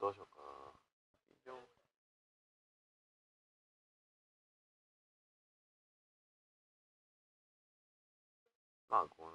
どうしようかな。まあ、こう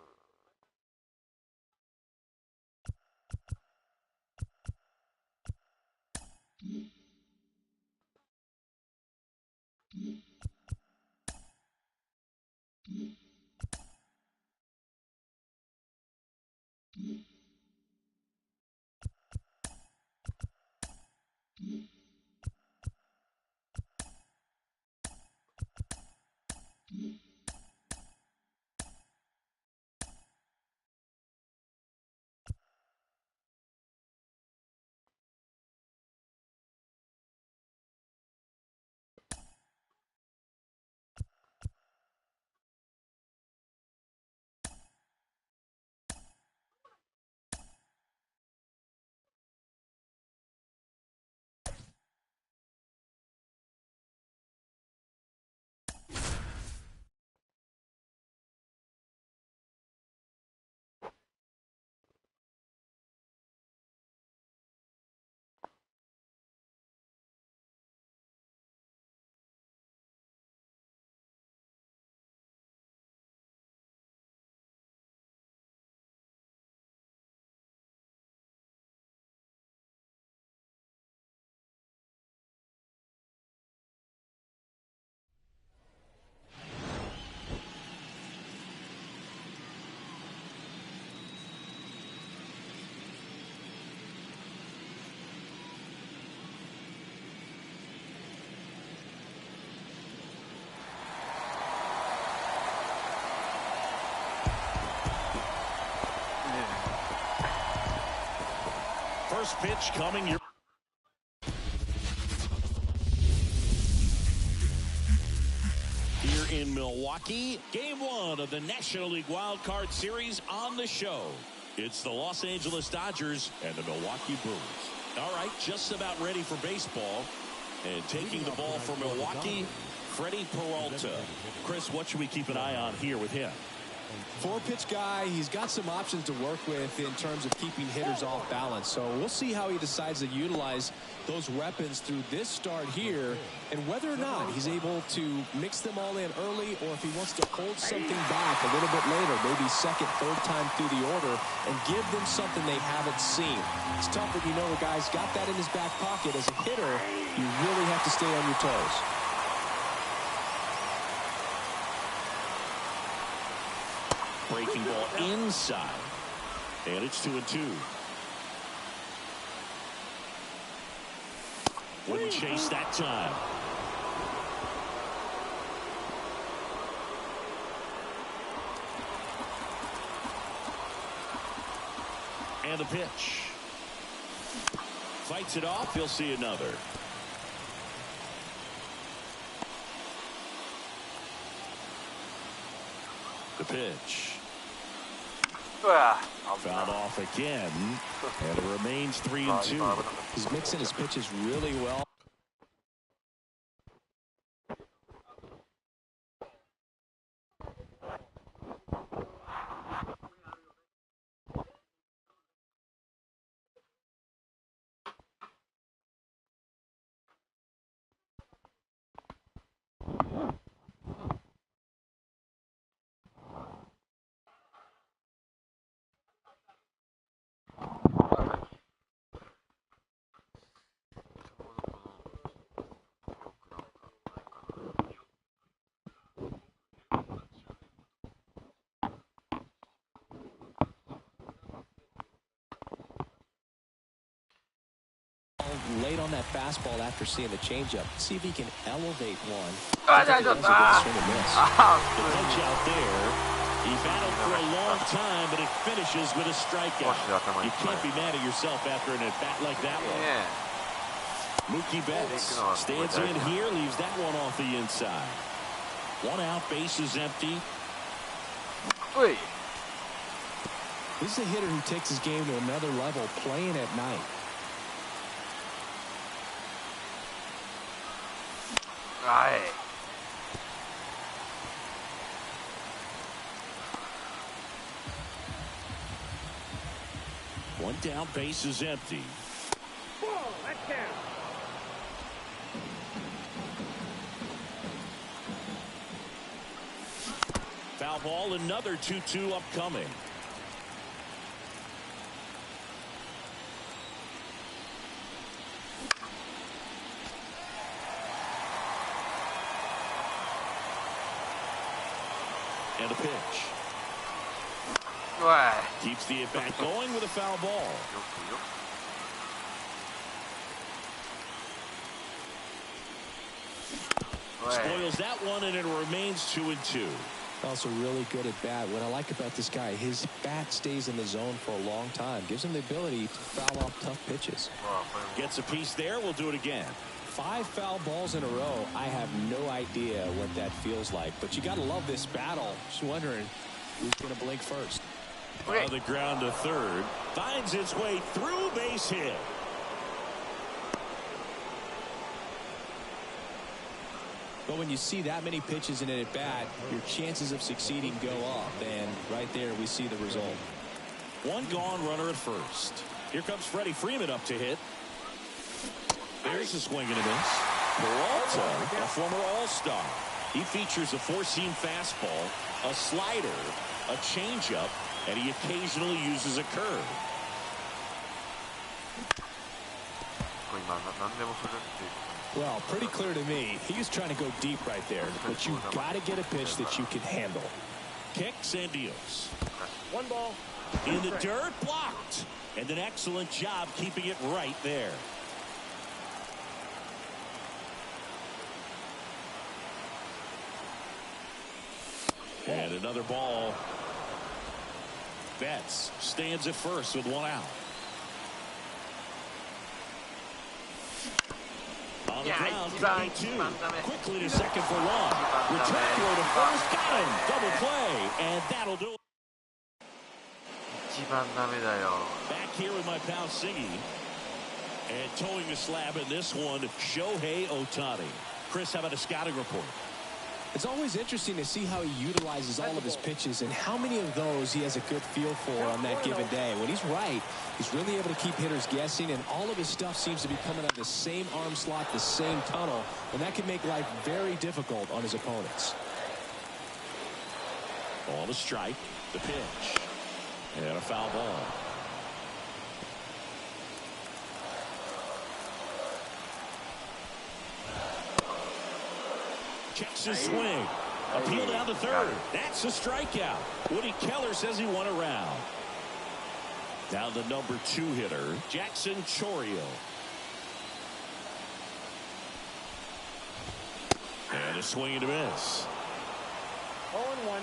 First pitch coming your here in Milwaukee. Game 1 of the National League Wild Card Series on the show. It's the Los Angeles Dodgers and the Milwaukee Brewers. All right, just about ready for baseball. And taking the ball for Milwaukee, Freddie Peralta. Chris, what should we keep an eye on here with him? Four-pitch guy. He's got some options to work with in terms of keeping hitters off balance. So we'll see how he decides to utilize those weapons through this start here, and whether or not he's able to mix them all in early, or if he wants to hold something back a little bit later, maybe second, third time through the order, and give them something they haven't seen. It's tough when you know a guy's got that in his back pocket. As a hitter, you really have to stay on your toes. Breaking ball inside. And it's 2-2. Wouldn't chase that time. And the pitch. Fights it off. He'll see another. The pitch. Fouled off again, and it remains 3-2. He's mixing his pitches really well. Late on that fastball after seeing the changeup. See if he can elevate one. The punch out there. He battled for a long time, but it finishes with a strikeout. You can't be mad at yourself after an at-bat like that one. Mookie Betts stands in here, leaves that one off the inside. One out, base is empty. Wait. This is a hitter who takes his game to another level, playing at night. Aye. One down, base is empty. Ball, that's down. Foul ball, another 2-2 upcoming. And a pitch. Right. Keeps the at-bat going with a foul ball. Spoils that one, and it remains 2-2. Also really good at bat. What I like about this guy, his bat stays in the zone for a long time. Gives him the ability to foul off tough pitches. Gets a piece there. We'll do it again. 5 foul balls in a row. I have no idea what that feels like. But you got to love this battle. Just wondering who's going to blink first. On the ground to third. Finds its way through, base hit. But when you see that many pitches in an at-bat, your chances of succeeding go up. And right there, we see the result. One gone, runner at first. Here comes Freddie Freeman up to hit. There's a swing and a miss. Peralta, a former All-Star. He features a four-seam fastball, a slider, a changeup, and he occasionally uses a curve. Well, pretty clear to me. He's trying to go deep right there. But you've got to get a pitch that you can handle. Kicks and deals. One ball. In the dirt, blocked. And an excellent job keeping it right there. And another ball. Betts stands at first with one out. On the ground, 22. Quickly to second for one. Return throw to first. Got him. Double play. And that'll do it. Back here with my pal Siggy. And towing the slab in this one, Shohei Ohtani. Chris, how about a scouting report? It's always interesting to see how he utilizes all of his pitches and how many of those he has a good feel for on that given day. When he's right, he's really able to keep hitters guessing, and all of his stuff seems to be coming out of the same arm slot, the same tunnel, and that can make life very difficult on his opponents. Ball to strike, the pitch, and a foul ball. Checks his swing. Appeal down to third. That's a strikeout. Woody Keller says he won a round. Down the number 2 hitter, Jackson Chourio. And a swing and a miss. 0-1.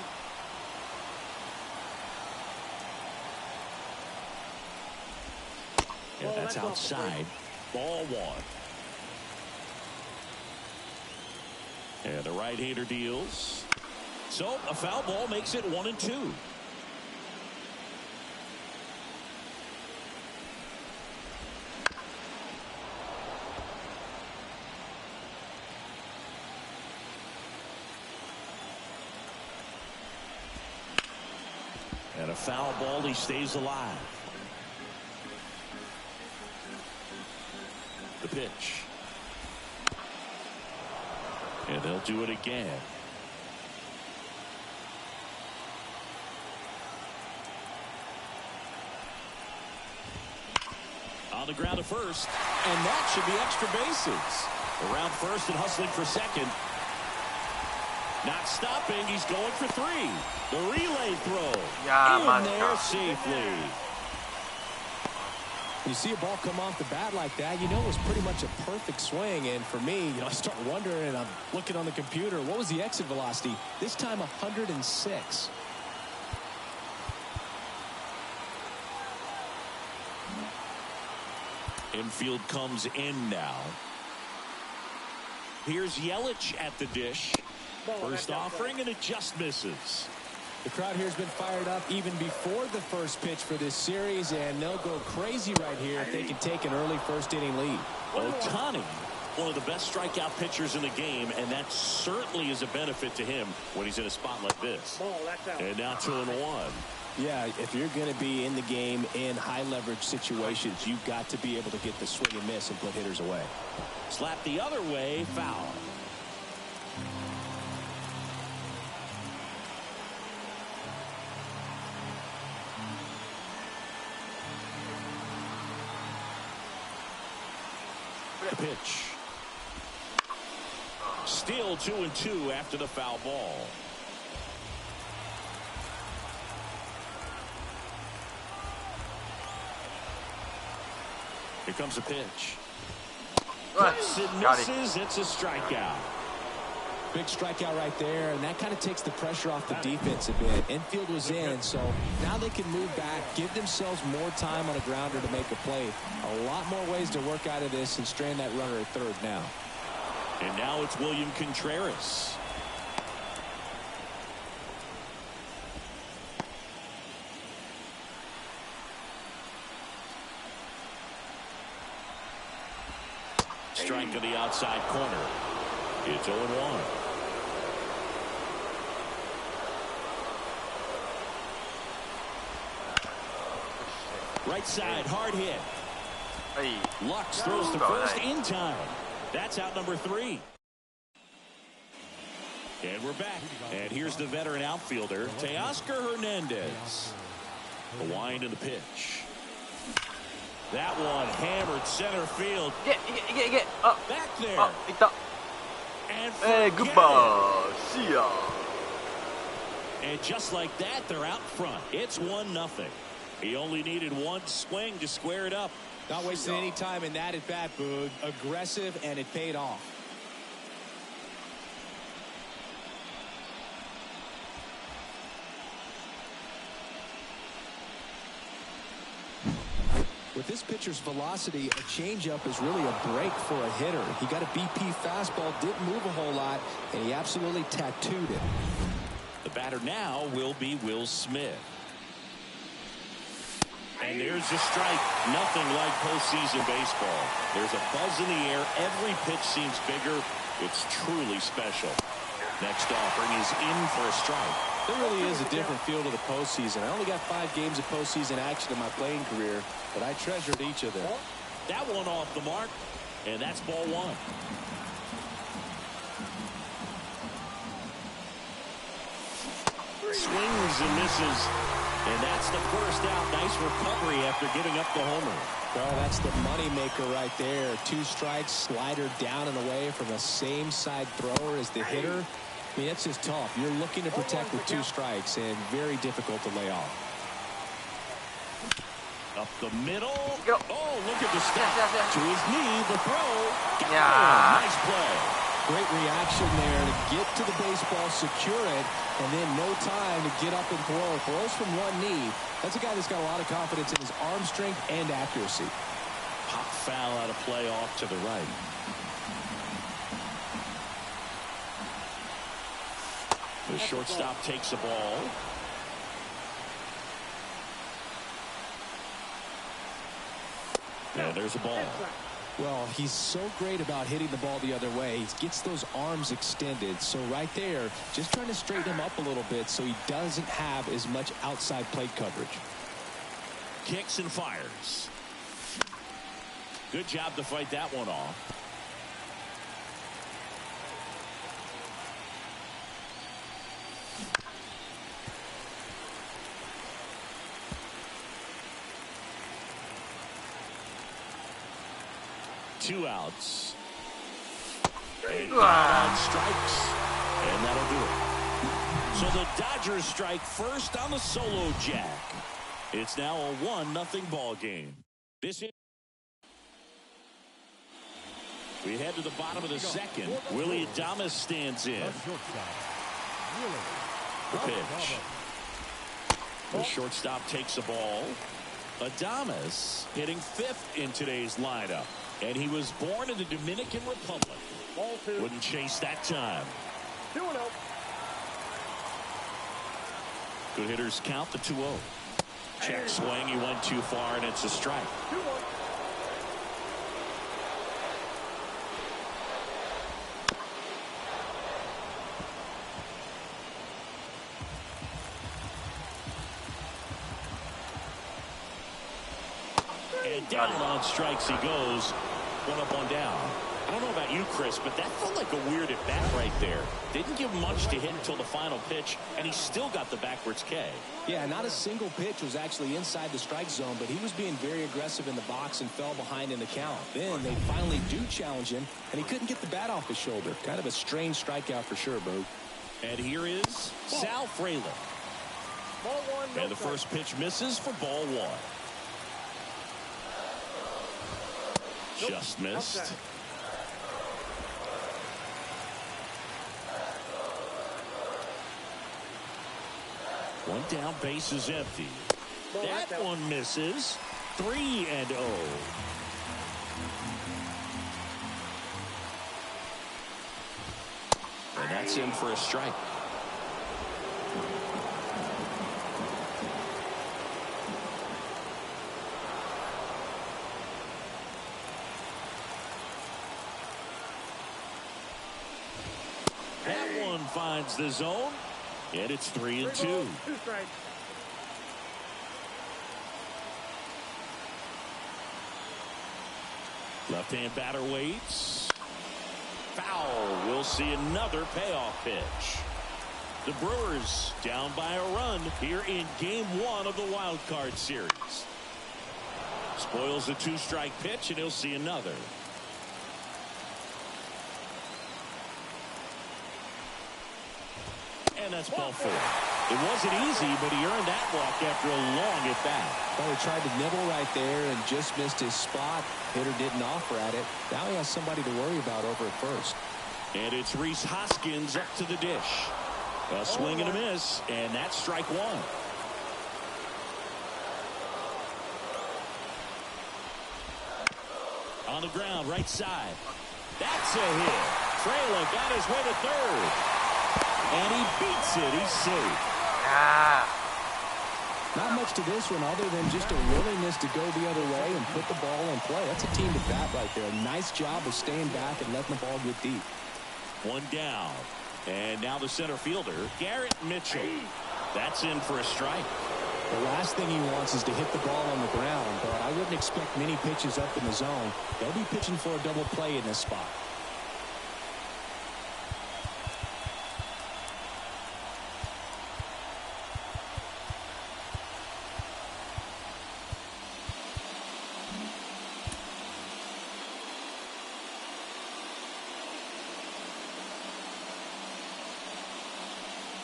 And that's outside. Ball 1. And the right-hander deals. So a foul ball makes it 1-2. And a foul ball, he stays alive. The pitch. And they'll do it again. On the ground to first. And that should be extra bases. Around first and hustling for second. Not stopping. He's going for 3. The relay throw. In there safely. You see a ball come off the bat like that, you know it was pretty much a perfect swing. And for me, I start wondering, and I'm looking on the computer, what was the exit velocity? This time 106. Infield comes in now. Here's Yelich at the dish. First offering, and it just misses. The crowd here has been fired up even before the first pitch for this series, and they'll go crazy right here if they can take an early first-inning lead. Ohtani, one of the best strikeout pitchers in the game, and that certainly is a benefit to him when he's in a spot like this. And now 2-1. Yeah, if you're going to be in the game in high-leverage situations, you've got to be able to get the swing and miss and put hitters away. Slap the other way, foul. The pitch. Still 2-2 after the foul ball. Here comes the pitch. Cuts and misses. It's a strikeout. Big strikeout right there, and that kind of takes the pressure off the defense a bit. Infield was in, so now they can move back, give themselves more time on a grounder to make a play. A lot more ways to work out of this and strand that runner at third now. And now it's William Contreras. Strike to the outside corner. It's 0-1. Right side, hard hit. Lux throws the first in time. That's out number 3. And we're back. And here's the veteran outfielder, Teoscar Hernandez. The wind and the pitch. That one hammered center field. Get. Back there. いった。 And goodbye. See ya. And just like that, they're out front. It's 1-0. He only needed one swing to square it up. Not wasting any time in that at bat, Boog. Aggressive, and it paid off. With this pitcher's velocity, a changeup is really a break for a hitter. He got a BP fastball, didn't move a whole lot, and he absolutely tattooed it. The batter now will be Will Smith. And there's a strike. Nothing like postseason baseball. There's a buzz in the air. Every pitch seems bigger. It's truly special. Next offering is in for a strike. There really is a different feel to the postseason. I only got 5 games of postseason action in my playing career, but I treasured each of them. That one off the mark, and that's ball 1. Swings and misses, and that's the first out. Nice recovery after giving up the homer. Oh, that's the moneymaker right there. 2 strikes, slider down and away from the same side thrower as the hitter. I mean, that's just tough. You're looking to protect with 2 strikes, and very difficult to lay off. Up the middle. Oh, look at the step. To his knee, the throw. Nice play. Great reaction there to get to the baseball, secure it, and then no time to get up and throw. Throws from one knee. That's a guy that's got a lot of confidence in his arm strength and accuracy. Pop foul out of play off to the right. The shortstop takes the ball. And there's a ball. Well, he's so great about hitting the ball the other way. He gets those arms extended. So right there, just trying to straighten him up a little bit so he doesn't have as much outside plate coverage. Kicks and fires. Good job to fight that one off. Two outs. And on strikes. And that'll do it. So the Dodgers strike first on the solo jack. It's now a 1-0 ball game. This is. We head to the bottom of the second. Willie Adames stands in. The pitch. The shortstop takes the ball. Adames hitting 5th in today's lineup. And he was born in the Dominican Republic. Wouldn't chase that time. 2-0. Good hitters count the 2-0. Check swing. He went too far, and it's a strike. 2-1. And down on strikes he goes. One up, one down. I don't know about you, Chris, but that felt like a weird at bat right there. Didn't give much to hit until the final pitch, and he still got the backwards K. Yeah, not a single pitch was actually inside the strike zone, but he was being very aggressive in the box and fell behind in the count. Then they finally do challenge him, and he couldn't get the bat off his shoulder. Kind of a strange strikeout for sure, Boog. And here is Sal Frelick. Ball 1. No And the strike. first pitch misses for ball 1. Just missed. Outside. One down, base is empty. Ball right That down. one misses. 3-0. And that's in for a strike. That one finds the zone, and it's 3-2. 2 strikes. Left-hand batter waits. Foul. We'll see another payoff pitch. The Brewers down by a run here in Game 1 of the Wild Card Series. Spoils a 2-strike pitch, and he'll see another. And that's ball 4. It wasn't easy, but he earned that walk after a long at bat. Well, he tried to nibble right there and just missed his spot. Hitter didn't offer at it. Now he has somebody to worry about over at first. And it's Rhys Hoskins up to the dish. A swing and a miss, and that's strike 1. On the ground, right side. That's a hit. Frelick got his way to third. And he beats it. He's safe. Not much to this one other than just a willingness to go the other way and put the ball in play. That's a team to bat right there. Nice job of staying back and letting the ball get deep. One down. And now the center fielder, Garrett Mitchell. That's in for a strike. The last thing he wants is to hit the ball on the ground, but I wouldn't expect many pitches up in the zone. They'll be pitching for a double play in this spot.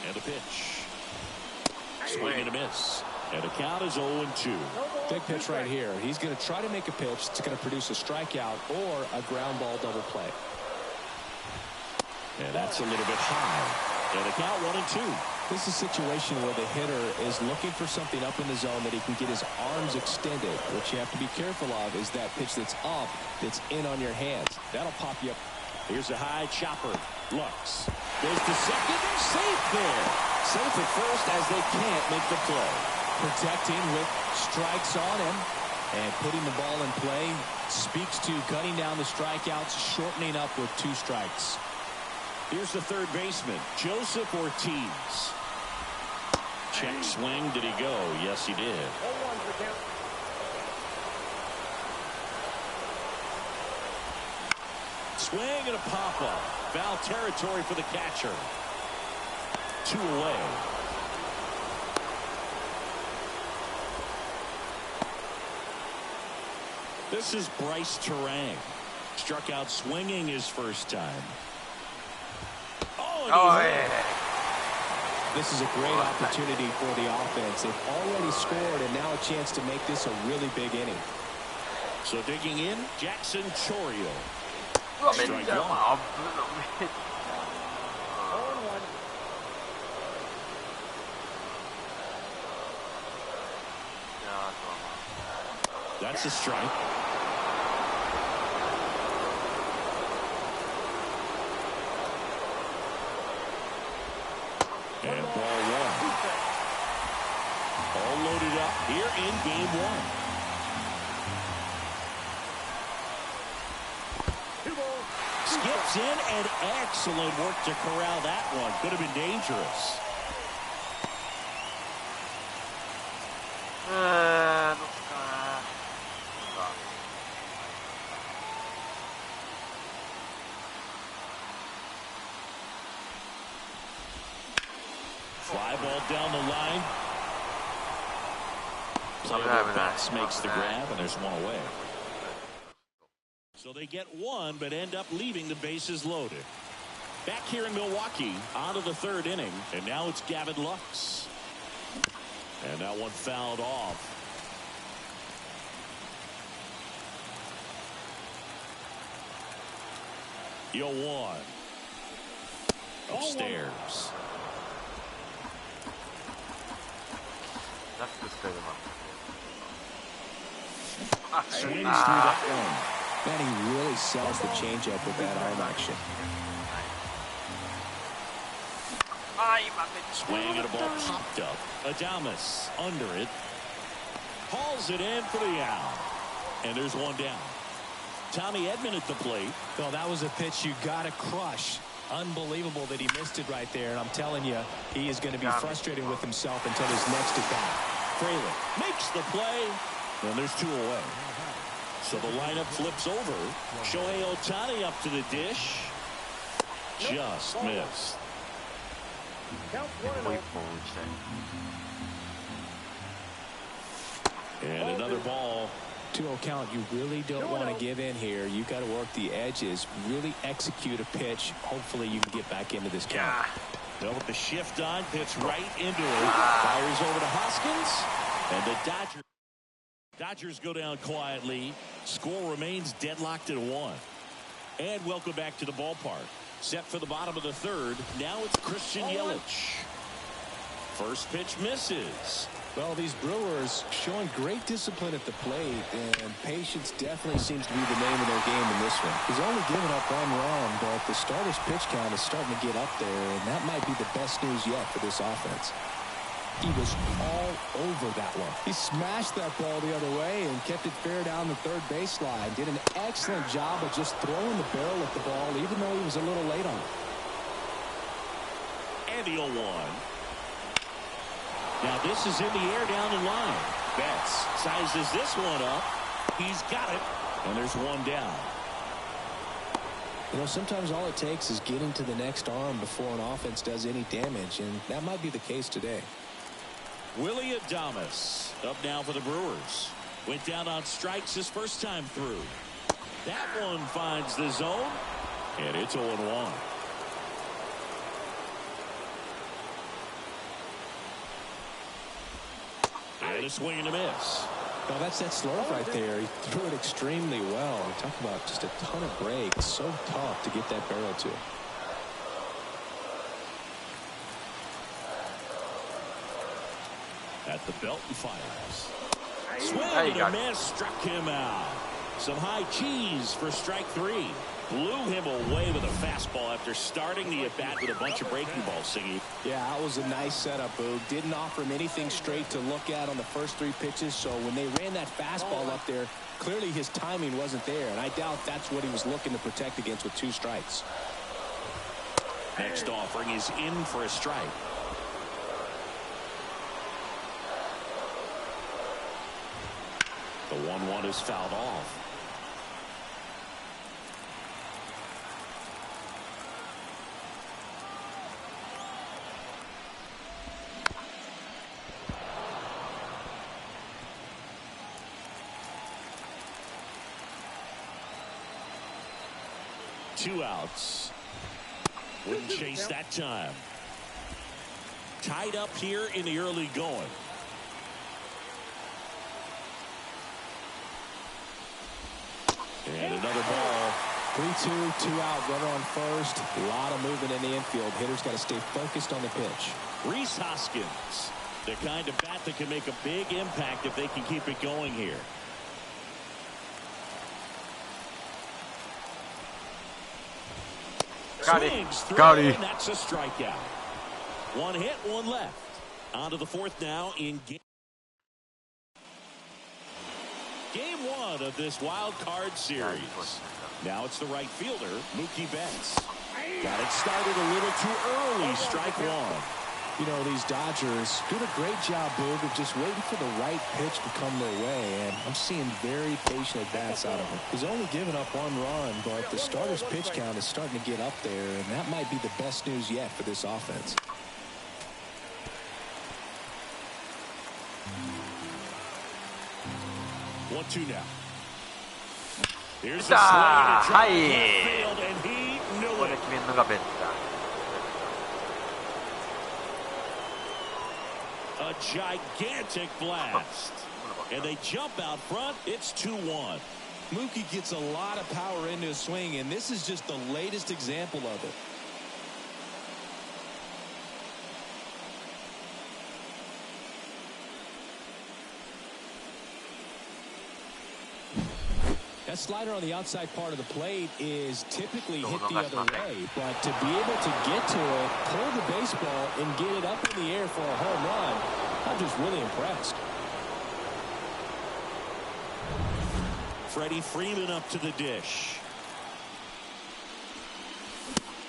And a pitch. Swing and a miss. And the count is 0-2. Big pitch right here. He's going to try to make a pitch that's going to produce a strikeout or a ground ball double play. And that's a little bit high. And the count 1-2. This is a situation where the hitter is looking for something up in the zone that he can get his arms extended. What you have to be careful of is that pitch that's up, that's in on your hands. That'll pop you up. Here's a high chopper. Lux goes to second. They're safe there. Safe at first as they can't make the play. Protecting with strikes on him and putting the ball in play speaks to cutting down the strikeouts, shortening up with 2 strikes. Here's the third baseman, Joseph Ortiz. Check swing. Did he go? Yes, he did. 0-1 for count. Swing and a pop-up. Foul territory for the catcher. 2 away. This is Bryce Terang. Struck out swinging his first time. Oh, yeah. This is a great opportunity for the offense. They've already scored and now a chance to make this a really big inning. So digging in, Jackson Chourio. Strike 1. 0-1. That's a strike. And ball one. All loaded up here in game one. 2 balls. Skips in, and excellent work to corral that one. Could have been dangerous. Fly ball down the line. Player Betts makes the grab, and there's one away. So they get one, but end up leaving the bases loaded. Back here in Milwaukee, out of the third inning, and now it's Gavin Lux. And that one fouled off. Yo one. Upstairs. Swings through that one. Man, he really sells the changeup with that arm action. Swing and a ball popped up. Adames under it. Hauls it in for the out. And there's one down. Tommy Edman at the plate. Well, that was a pitch you got to crush. Unbelievable that he missed it right there. And I'm telling you, he is going to be frustrated with himself until his next at bat. Fraley makes the play. And there's two away. So the lineup flips over. Shohei Ohtani up to the dish. Just missed. Count 1-0. And another ball. 2-0 count. You really don't want to give in here. You got to work the edges, really execute a pitch. Hopefully you can get back into this count. Well, with the shift on, pitch right into it. Fires over to Hoskins. And the Dodgers go down quietly. Score remains deadlocked at 1. And welcome back to the ballpark. Set for the bottom of the third. Now it's Christian Yelich. First pitch misses. Well, these Brewers showing great discipline at the plate, and patience definitely seems to be the name of their game in this one. He's only given up 1 run, but the starter's pitch count is starting to get up there, and that might be the best news yet for this offense. He was all over that one. He smashed that ball the other way and kept it fair down the third baseline. Did an excellent job of just throwing the barrel at the ball, even though he was a little late on it. And the 0-1. Now this is in the air down the line. Betts sizes this one up. He's got it. And there's one down. You know, sometimes all it takes is getting to the next arm before an offense does any damage, and that might be the case today. Willie Adames up now for the Brewers. Went down on strikes his first time through. That one finds the zone, and it's 0-1. And a swing and a miss. Well, that's that slurve right there. He threw it extremely well. Talk about just a ton of break. It's so tough to get that barrel to. At the belt and fires. Swing and a miss, struck him out. Some high cheese for strike 3. Blew him away with a fastball after starting the at-bat with a bunch of breaking balls, Singy. Yeah, that was a nice setup, Boog. Didn't offer him anything straight to look at on the first 3 pitches, so when they ran that fastball up there, clearly his timing wasn't there, and I doubt that's what he was looking to protect against with 2 strikes. Next offering is in for a strike. The 1-1 is fouled off. Two outs. Wouldn't chase that time. Tied up here in the early going. And another ball. 3-2, 2 out, runner on first. A lot of movement in the infield. Hitters got to stay focused on the pitch. Rhys Hoskins, the kind of bat that can make a big impact if they can keep it going here. Swings through, and that's a strikeout. One hit, one left. On to the fourth now in game one of this wild card series. Now it's the right fielder, Mookie Betts. Got it started a little too early. Strike one. You know, these Dodgers doing a great job, Boog, of just waiting for the right pitch to come their way. And I'm seeing very patient at-bats out of him. He's only given up one run, but the starter's pitch count is starting to get up there, and that might be the best news yet for this offense. 1-2 now. Here's the slider. Failed, and he knew it. A gigantic blast. And they jump out front. It's 2-1. Mookie gets a lot of power into his swing, and this is just the latest example of it. That slider on the outside part of the plate is typically hit the other way, but to be able to get to it, pull the baseball, and get it up in the air for a home run, I'm just really impressed. Freddie Freeman up to the dish.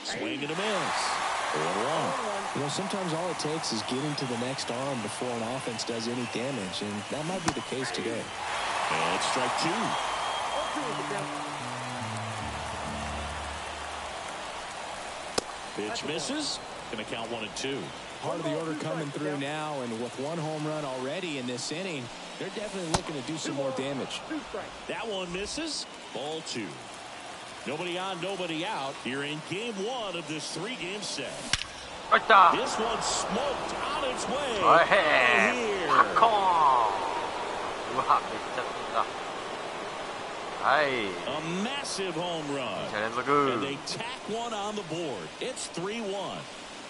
Swing and a miss. 1-1. You know, sometimes all it takes is getting to the next arm before an offense does any damage, and that might be the case today. And strike two. Pitch misses. Gonna count 1-2. Part of the order coming through now, and with one home run already in this inning, they're definitely looking to do some more damage. That one misses. Ball two. Nobody on, nobody out here in game one of this three-game set. This one smoked on its way. A massive home run. And they tack one on the board. It's 3-1.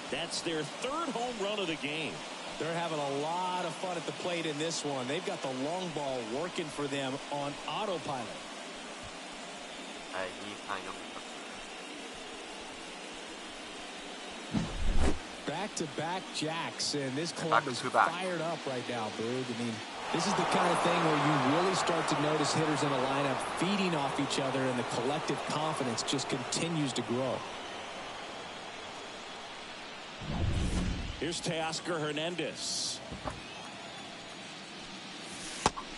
That's their third home run of the game. They're having a lot of fun at the plate in this one. They've got the long ball working for them on autopilot. Back-to-back jacks, and this club is fired up right now, Boog. I mean, this is the kind of thing where you really start to notice hitters in a lineup feeding off each other, and the collective confidence just continues to grow. Here's Teoscar Hernandez.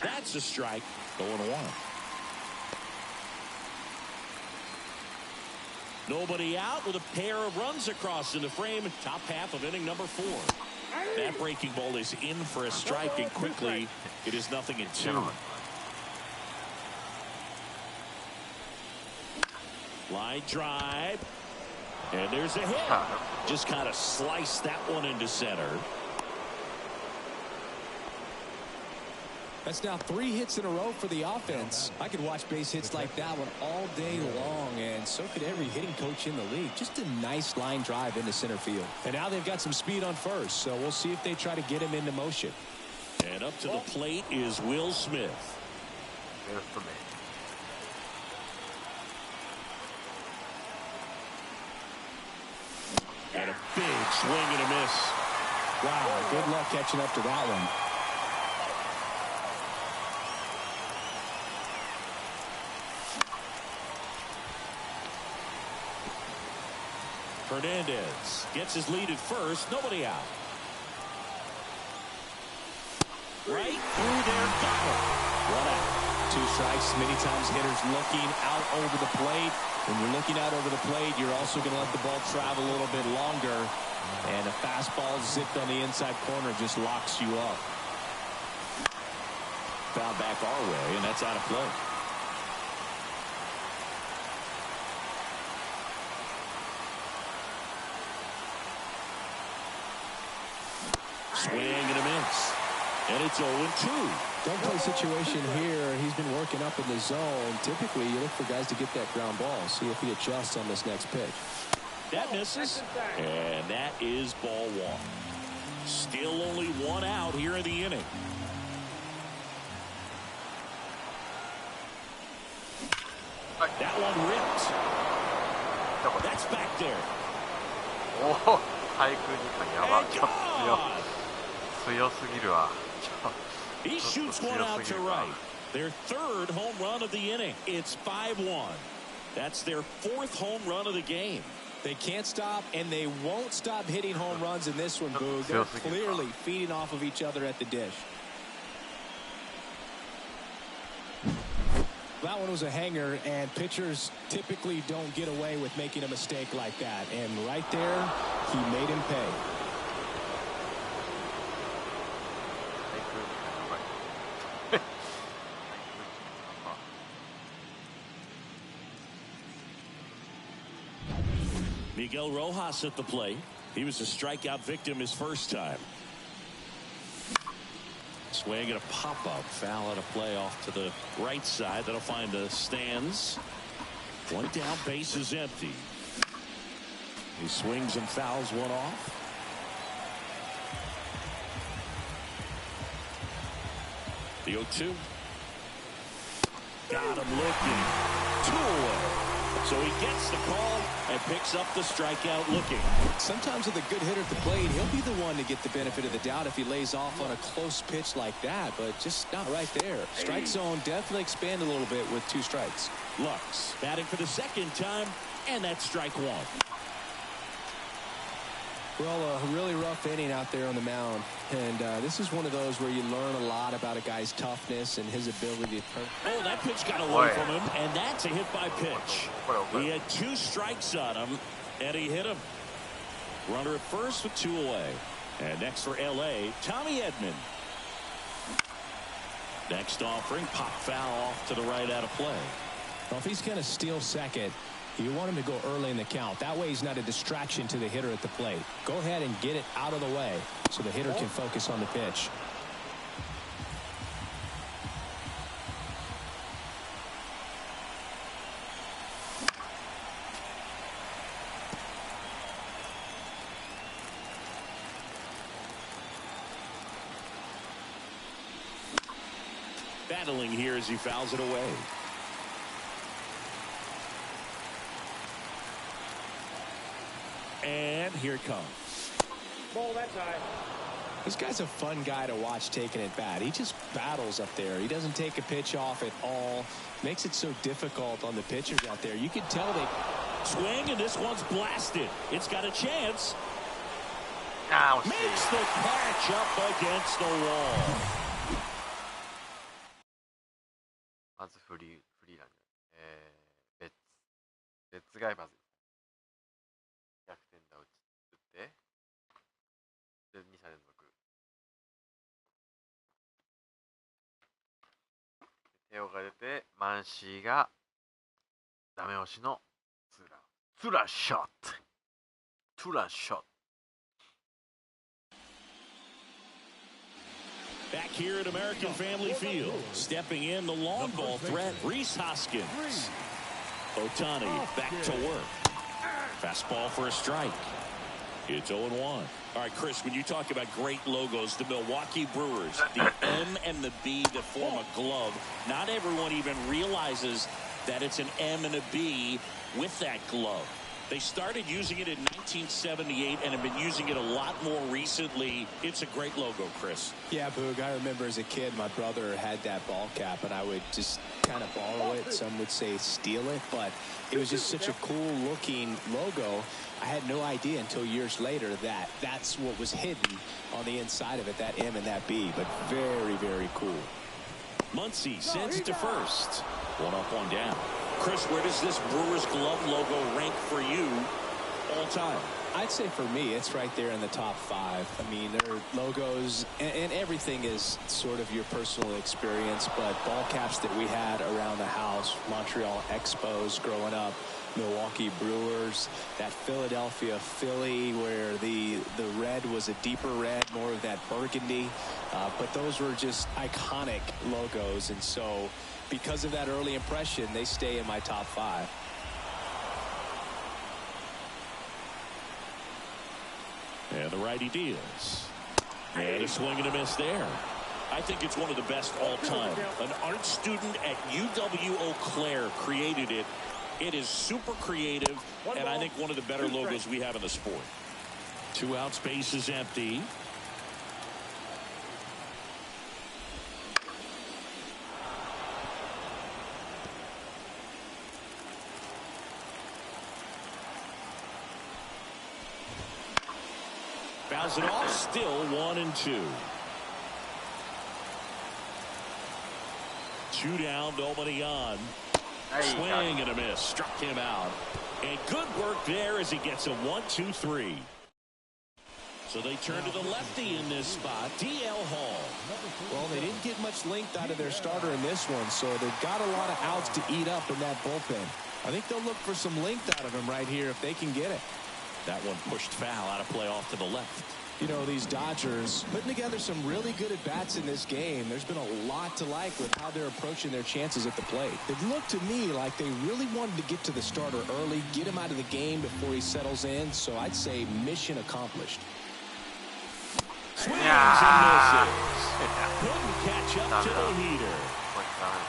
That's a strike. 0-1. Nobody out with a pair of runs across in the frame. Top half of inning number 4. That breaking ball is in for a strike, and quickly it is 0-2. Line drive. And there's a hit. Just kind of sliced that one into center. That's now 3 hits in a row for the offense. I could watch base hits like that one all day long, and so could every hitting coach in the league. Just a nice line drive into center field. And now they've got some speed on first, so we'll see if they try to get him into motion. And up to the plate is Will Smith. And a big swing and a miss. Wow, good luck catching up to that one. Hernandez gets his lead at first. Nobody out. Right through there. Got it. 1 out. 2 strikes. Many times hitters looking out over the plate. When you're looking out over the plate, you're also going to let the ball travel a little bit longer. And a fastball zipped on the inside corner just locks you up. Foul back our way, and that's out of play. Swing and a miss. And it's 0-2. Don't play situation here. He's been working up in the zone. Typically, you look for guys to get that ground ball. See if he adjusts on this next pitch. That misses. And that is ball 1. Still only 1 out here in the inning. That one ripped. That's back there. 滞空時間やば。ちょっと強すぎるわ。 He shoots one out to right. Their third home run of the inning. It's 5-1. That's their fourth home run of the game. They can't stop, and they won't stop hitting home runs in this one, Boog. They're clearly feeding off of each other at the dish. That one was a hanger, and pitchers typically don't get away with making a mistake like that. And right there, he made him pay. Miguel Rojas at the plate. He was a strikeout victim his first time. Swing and a pop-up. Foul at a play off to the right side. That'll find the stands. One down, base is empty. He swings and fouls one off. The 0-2. Got him looking. 2 away. So he gets the call and picks up the strikeout looking. Sometimes with a good hitter at the plate, he'll be the one to get the benefit of the doubt if he lays off on a close pitch like that, but just not right there. Strike zone definitely expand a little bit with 2 strikes. Lux batting for the second time, and that's strike 1. Well, a really rough inning out there on the mound, and this is one of those where you learn a lot about a guy's toughness and his ability to turn. Oh, that pitch got away from him, and that's a hit by pitch. He had 2 strikes on him, and he hit him. Runner at first with 2 away. And next for L.A., Tommy Edman. Next offering, pop foul off to the right out of play. Well, if he's going to steal second, you want him to go early in the count. That way he's not a distraction to the hitter at the plate. Go ahead and get it out of the way so the hitter can focus on the pitch. Battling here as he fouls it away. And here it comes. Ball that time. This guy's a fun guy to watch taking it bat. He just battles up there. He doesn't take a pitch off at all. Makes it so difficult on the pitchers out there. You can tell they swing, and this one's blasted. It's got a chance. Now makes the catch up against the wall. まずフリーランド、別がまず逆転打打ってで2者連続手をが出てマンシーがダメ押しのツーランショット。 Back here at American Family Field, stepping in the long ball threat, Rhys Hoskins. Ohtani back to work. Fastball for a strike. It's 0-1. All right, Chris, when you talk about great logos, the Milwaukee Brewers, the M and the B that form a glove, not everyone even realizes that it's an M and a B with that glove. They started using it in 1978 and have been using it a lot more recently. It's a great logo, Chris. Yeah, Boog, I remember as a kid, my brother had that ball cap, and I would just kind of borrow it. Some would say steal it, but it was just such a cool-looking logo. I had no idea until years later that that's what was hidden on the inside of it, that M and that B, but very, very cool. Muncy sends it to first. 1 up, 1 down. Chris, where does this Brewers glove logo rank for you all time? I'd say for me, it's right there in the top 5. I mean, there are logos, and everything is sort of your personal experience, but ball caps that we had around the house, Montreal Expos growing up, Milwaukee Brewers, that Philadelphia Philly where the red was a deeper red, more of that burgundy, but those were just iconic logos, and so because of that early impression, they stay in my top 5. And the righty deals. And a swing and a miss there. I think it's one of the best all time. An art student at UW-Eau Claire created it. It is super creative, and I think one of the better logos we have in the sport. 2 outs, base is empty. Fouls it off, still 1-2. 2 down, nobody on. Swing and a miss, struck him out. And good work there as he gets a 1-2-3. So they turn to the lefty in this spot, DL Hall. Well, they didn't get much length out of their starter in this one, so they've got a lot of outs to eat up in that bullpen. I think they'll look for some length out of him right here if they can get it. That one pushed foul, out of play off to the left. You know, these Dodgers putting together some really good at-bats in this game. There's been a lot to like with how they're approaching their chances at the plate. It looked to me like they really wanted to get to the starter early, get him out of the game before he settles in. So I'd say mission accomplished. Swings and misses. Couldn't catch up to the heater.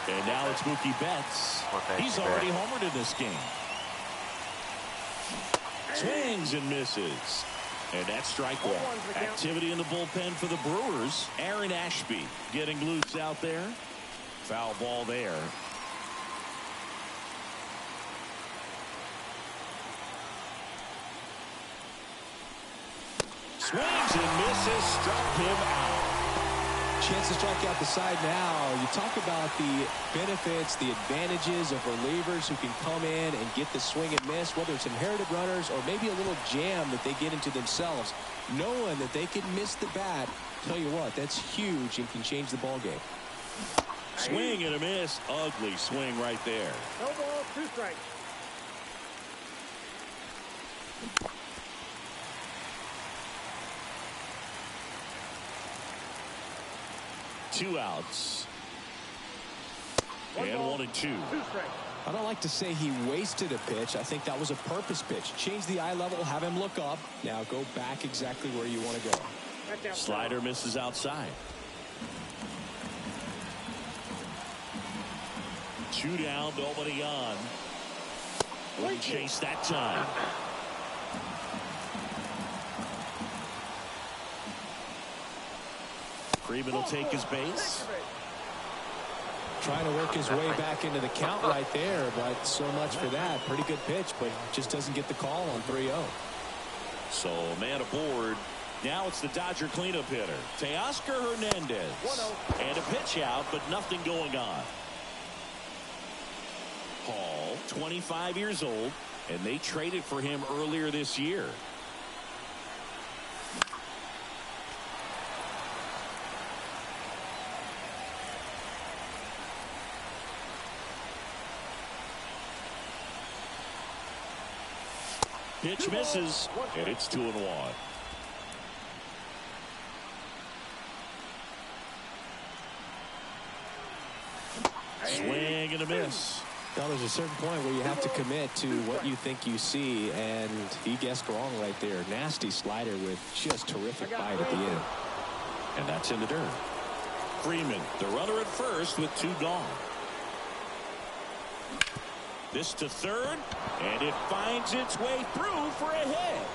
And now it's Mookie Betts. He's already homered in this game. Swings and misses. And that's strike one. Activity in the bullpen for the Brewers. Aaron Ashby getting loose out there. Foul ball there. Swings and misses, struck him out. Chance to strike out the side now. You talk about the benefits, the advantages of relievers who can come in and get the swing and miss, whether it's inherited runners or maybe a little jam that they get into themselves. Knowing that they can miss the bat, tell you what, that's huge and can change the ball game. Swing and a miss. Ugly swing right there. No ball, 2 strikes. Two outs. And 1-2. 2 strikes. I don't like to say he wasted a pitch. I think that was a purpose pitch. Change the eye level, have him look up. Now go back exactly where you want to go. Slider misses outside. 2 down, nobody on. Wouldn't chase that time. Freeman will take his base. Trying to work his way back into the count right there, but so much for that. Pretty good pitch, but just doesn't get the call on 3-0. So man aboard. Now it's the Dodger cleanup hitter, Teoscar Hernandez. 1-0. And a pitch out, but nothing going on. Hall, 25 years old, and they traded for him earlier this year. Pitch misses, and it's 2-1. Swing and a miss. Now there's a certain point where you have to commit to what you think you see, and he guessed wrong right there. Nasty slider with just terrific bite at the end. And that's in the dirt. Freeman, the runner at first with 2 gone. This to third, and it finds its way through for a hit.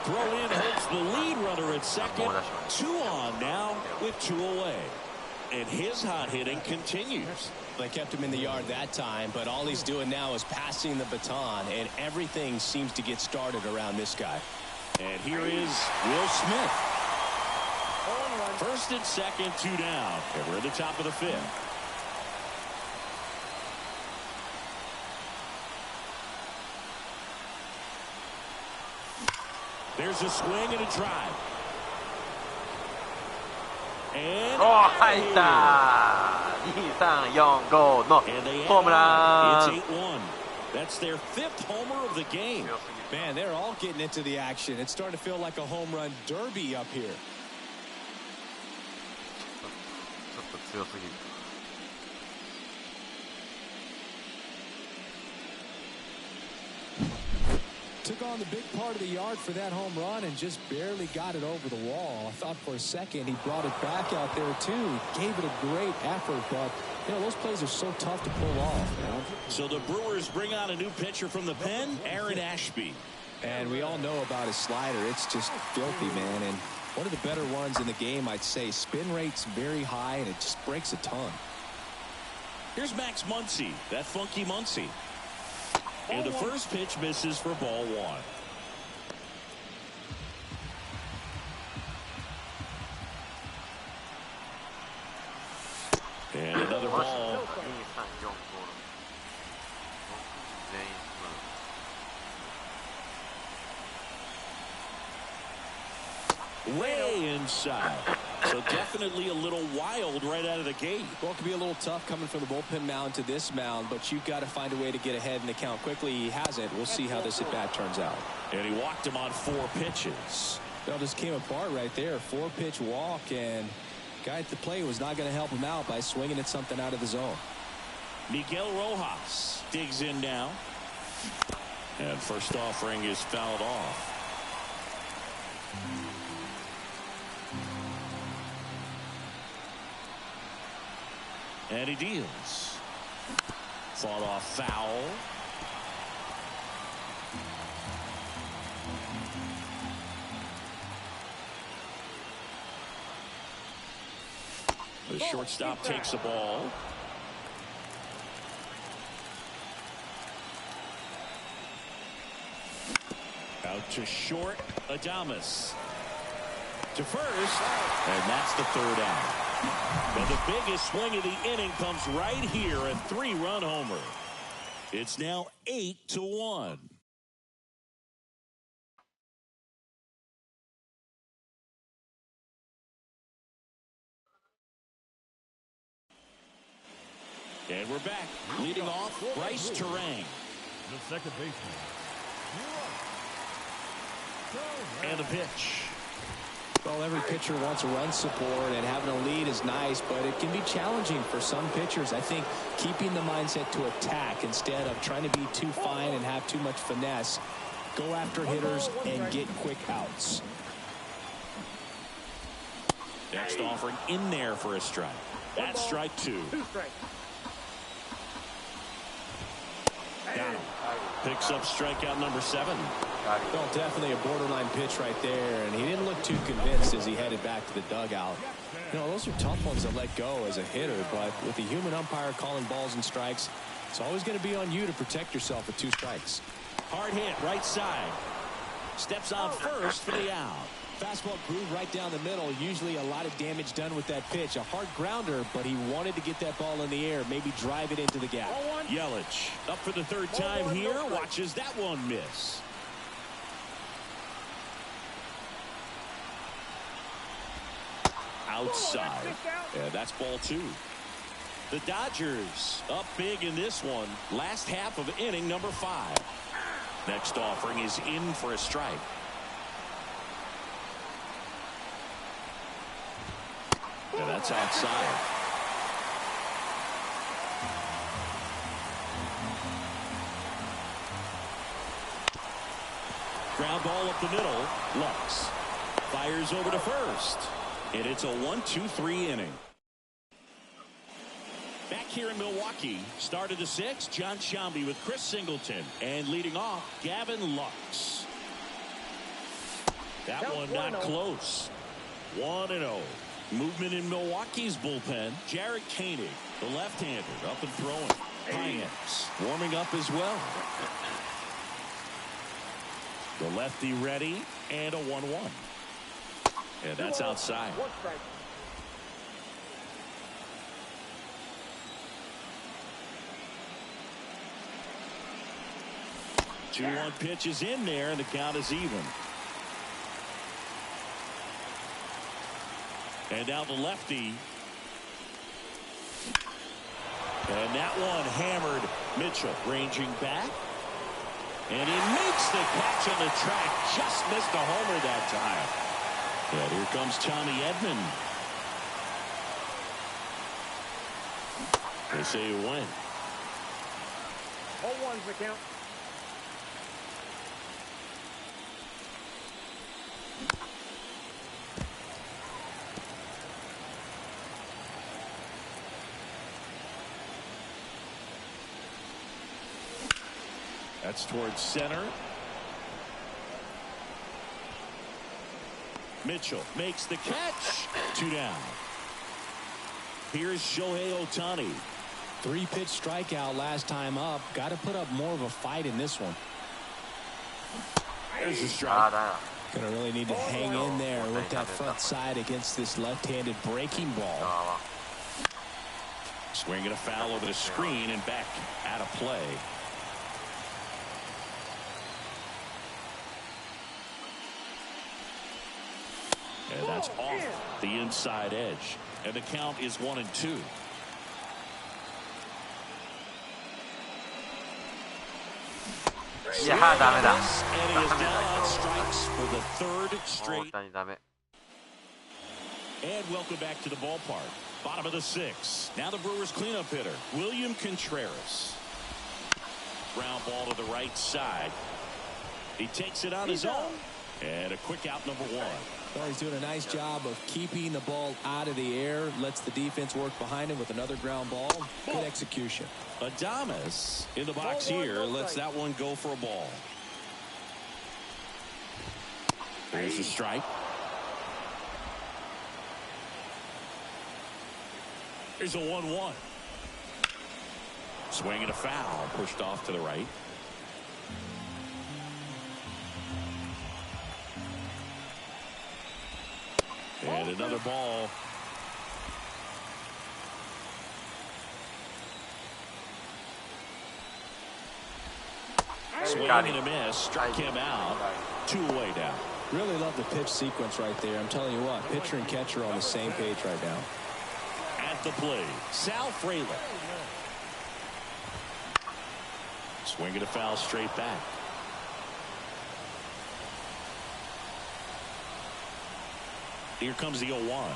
Throw in hurts the lead runner at second. 2 on now with 2 away. And his hot hitting continues. They kept him in the yard that time, but all he's doing now is passing the baton, and everything seems to get started around this guy. And here is Will Smith. First and second, 2 down. And we're at the top of the 5th. There's a swing and a drive. And 入った2、3、4、5のホームラン。 It's 8-1. That's their 5th homer of the game. Man, they're all getting into the action. It's starting to feel like a home run derby up here. ちょっと強すぎる。Took on the big part of the yard for that home run and just barely got it over the wall. I thought for a second he brought it back out there too. Gave it a great effort, but you know those plays are so tough to pull off. So the Brewers bring out a new pitcher from the pen, Aaron Ashby. And we all know about his slider. It's just filthy, man. And one of the better ones in the game, I'd say. Spin rate's very high, and it just breaks a ton. Here's Max Muncy, that funky Muncy. And the first pitch misses for ball one. And another ball. Way inside. So definitely a little wild right out of the gate. Well, it could be a little tough coming from the bullpen mound to this mound, but you've got to find a way to get ahead in the count quickly. He hasn't. We'll see how this at-bat turns out. And he walked him on 4 pitches. It all just came apart right there. 4-pitch walk, and guy at the plate was not going to help him out by swinging at something out of the zone. Miguel Rojas digs in now. And first offering is fouled off. And he deals. Fought off foul. The shortstop takes the ball. Out to short. Adames to first, and that's the 3rd out. But the biggest swing of the inning comes right here, a 3-run homer. It's now 8-1. And we're back. Leading off, Bryce Terang. The second baseman. And a pitch. Well, every pitcher wants a run support, and having a lead is nice, but it can be challenging for some pitchers. I think keeping the mindset to attack instead of trying to be too fine and have too much finesse. Go after hitters and get quick outs. Next offering in there for a strike. That's strike 2. 2 strikes. Got him. Picks up strikeout number 7. Well, definitely a borderline pitch right there, and he didn't look too convinced as he headed back to the dugout. You know, those are tough ones to let go as a hitter, but with the human umpire calling balls and strikes, it's always going to be on you to protect yourself with 2 strikes. Hard hit right side. Steps on first for the out. Fastball groove right down the middle. Usually a lot of damage done with that pitch. A hard grounder, but he wanted to get that ball in the air, maybe drive it into the gap. Yelich up for the 3rd time here. Watches that one miss. Outside. Yeah, that's ball 2. The Dodgers up big in this one. Last half of inning number 5. Next offering is in for a strike. Yeah, that's outside. Ground ball up the middle. Lux fires over to first. And it's a 1-2-3 inning. Back here in Milwaukee, start of the 6th, John Sciambi with Chris Singleton. And leading off, Gavin Lux. That one not close. 1-0. Movement in Milwaukee's bullpen. Jared Koenig, the left-hander, up and throwing. Paynes warming up as well. The lefty ready, and a 1-1. And that's outside. 1 strike. Two-one pitch is in there, and the count is even. And now the lefty. And that one hammered. Mitchell ranging back. And he makes the catch on the track. Just missed a homer that time. And here comes Tommy Edman. They say you win. 0-1's the count. That's towards center. Mitchell makes the catch. 2 down. Here's Shohei Ohtani. 3-pitch strikeout last time up. Got to put up more of a fight in this one. There's a strike. Gonna really need to hang in there with that front side against this left-handed breaking ball. Swing and a foul over the screen and back out of play. And that's off the inside edge. And the count is 1-2. Yeah, ダメだ。 And he is now on strikes for the 3rd straight. 大谷ダメ。 And welcome back to the ballpark. Bottom of the 6th. Now the Brewers cleanup hitter, William Contreras. Ground ball to the right side. He takes it on his own. And a quick out, number 1. Well, he's doing a nice job of keeping the ball out of the air. Lets the defense work behind him with another ground ball. Good execution. Adames in the box here. Lets that one go for a ball. There's a strike. Here's a 1-1. Swing and a foul. Pushed off to the right. And another ball. Swing and a miss. Struck him out. 2 away now. Really love the pitch sequence right there. I'm telling you what, pitcher and catcher are on the same page right now. At the plate, Sal Frelick. Swing and a foul straight back. Here comes the 0-1.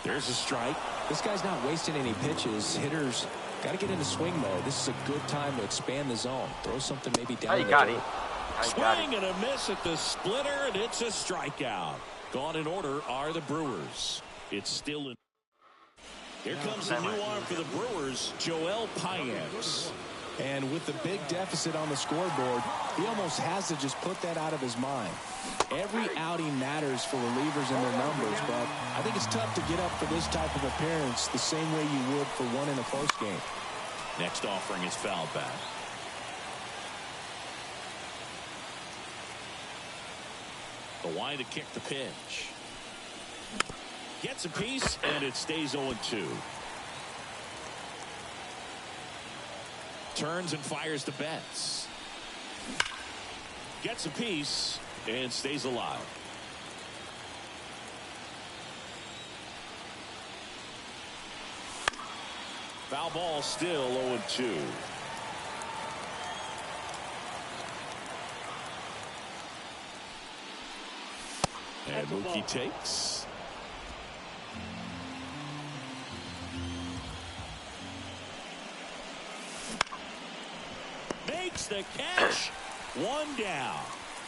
There's a strike. This guy's not wasting any pitches. Hitters got to get into swing mode. This is a good time to expand the zone. Throw something maybe down the got dirt. it. Swing and a miss at the splitter, and it's a strikeout. Gone in order are the Brewers. It's still in. Here comes a new arm for the Brewers, Joel Payamps. And with the big deficit on the scoreboard, he almost has to just put that out of his mind. Every outing matters for relievers and their numbers, but I think it's tough to get up for this type of appearance the same way you would for one in a close game. Next offering is fouled back. The wind to kick the pitch. Gets a piece, and it stays 0-2. Turns and fires to Betts. Gets a piece and stays alive. Foul ball, still 0-2. And Mookie takes. Makes the catch. 1 down.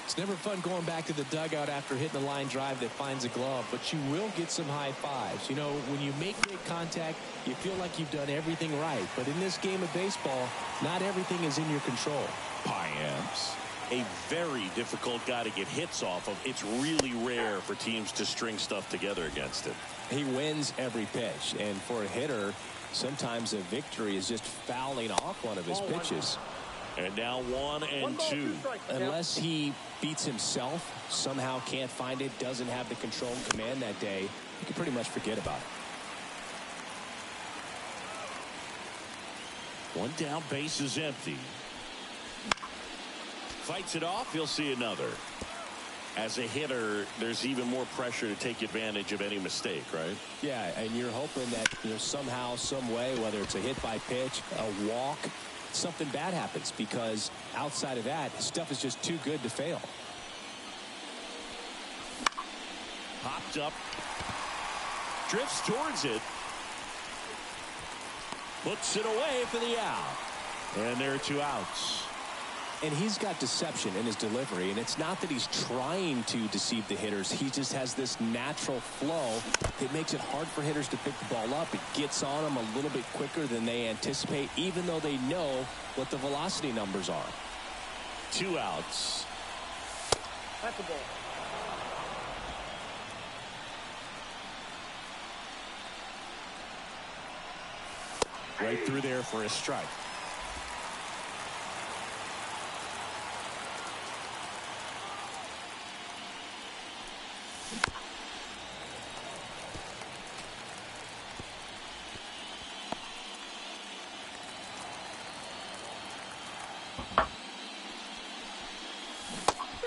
It's never fun going back to the dugout after hitting a line drive that finds a glove, but you will get some high fives. You know, when you make great contact, you feel like you've done everything right. But in this game of baseball, not everything is in your control. Payamps, a very difficult guy to get hits off of. It's really rare for teams to string stuff together against him. He wins every pitch, and for a hitter, sometimes a victory is just fouling off one of his pitches. And now 1-2. Unless he beats himself, somehow can't find it, doesn't have the control and command that day, you can pretty much forget about it. 1 down, base is empty. Fights it off, he'll see another. As a hitter, there's even more pressure to take advantage of any mistake, right? Yeah, and you're hoping that, you know, somehow, some way, whether it's a hit by pitch, a walk, something bad happens, because outside of that, stuff is just too good to fail. Popped up. Drifts towards it. Puts it away for the out. And there are 2 outs. And he's got deception in his delivery, and it's not that he's trying to deceive the hitters. He just has this natural flow that makes it hard for hitters to pick the ball up. It gets on them a little bit quicker than they anticipate, even though they know what the velocity numbers are. 2 outs. That's the ball. Right through there for a strike.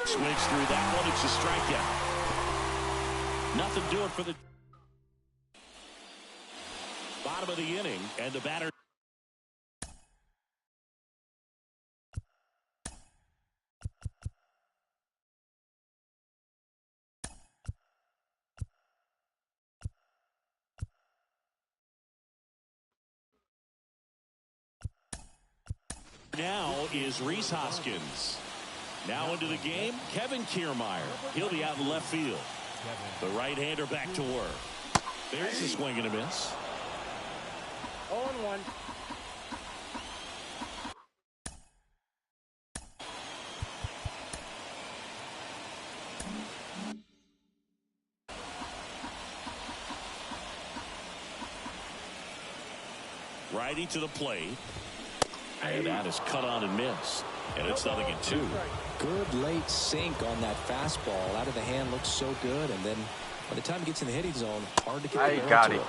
Swings through that one. It's a strikeout. Nothing doing for the bottom of the inning, and the batter. Now is Rhys Hoskins. Now into the game, Kevin Kiermaier. He'll be out in left field. The right-hander back to work. There's a swing and a miss. 0-1. Righty to the plate. And that is cut on and missed. And it's 0-2. Good late sink on that fastball. Out of the hand looks so good. And then by the time he gets in the hitting zone, hard to get the barrel to it.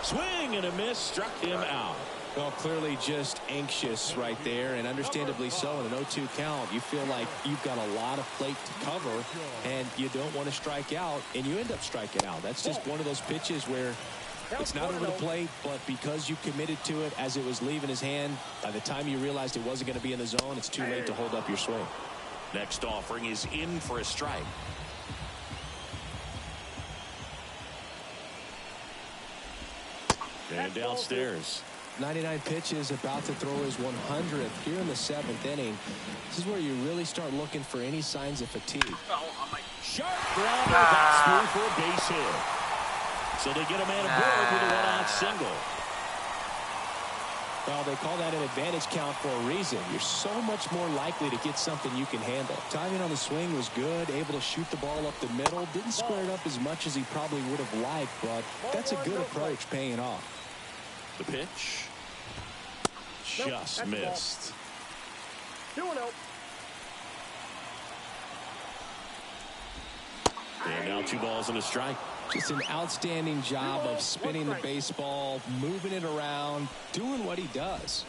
Swing and a miss. Struck him out. Well, clearly just anxious right there, and understandably so. In an 0-2 count, you feel like you've got a lot of plate to cover, and you don't want to strike out, and you end up striking out. That's just one of those pitches where it's not over the plate, but because you committed to it as it was leaving his hand, by the time you realized it wasn't going to be in the zone, it's too late to hold up your swing. Next offering is in for a strike. And downstairs. 99 pitches, about to throw his 100th here in the 7th inning. This is where you really start looking for any signs of fatigue. Sharp grounder, that's through for a base hit. So they get a man aboard with a one-out single. Well, they call that an advantage count for a reason. You're so much more likely to get something you can handle. Timing on the swing was good, able to shoot the ball up the middle. Didn't square it up as much as he probably would have liked, but that's a good approach, paying off. The pitch. Just missed. 2-0. And now 2 balls and a strike. Just an outstanding job of spinning the baseball, moving it around, doing what he does.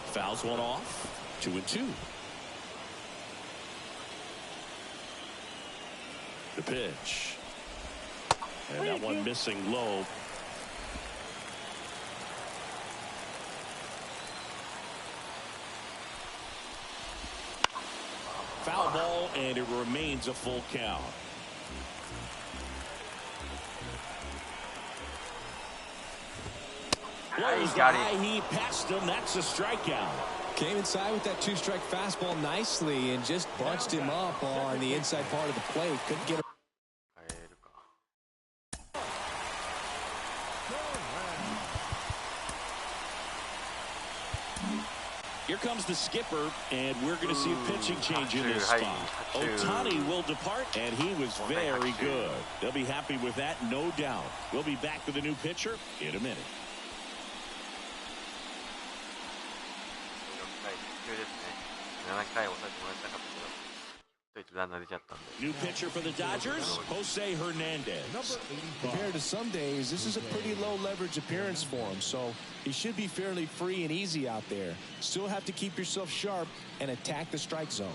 Fouls one off. 2-2. The pitch. And that one missing low. Foul ball, and it remains a full count. Blows high, he passed him. That's a strikeout. Came inside with that 2-strike fastball nicely and just bunched him up on the inside part of the plate. Couldn't get him. Here comes the skipper, and we're going to see a pitching change in this spot. Ohtani will depart, and he was very good. They'll be happy with that, no doubt. We'll be back with a new pitcher in a minute. New pitcher for the Dodgers, Jose Hernandez. Compared to some days, this is a pretty low leverage appearance for him, so he should be fairly free and easy out there. Still have to keep yourself sharp and attack the strike zone.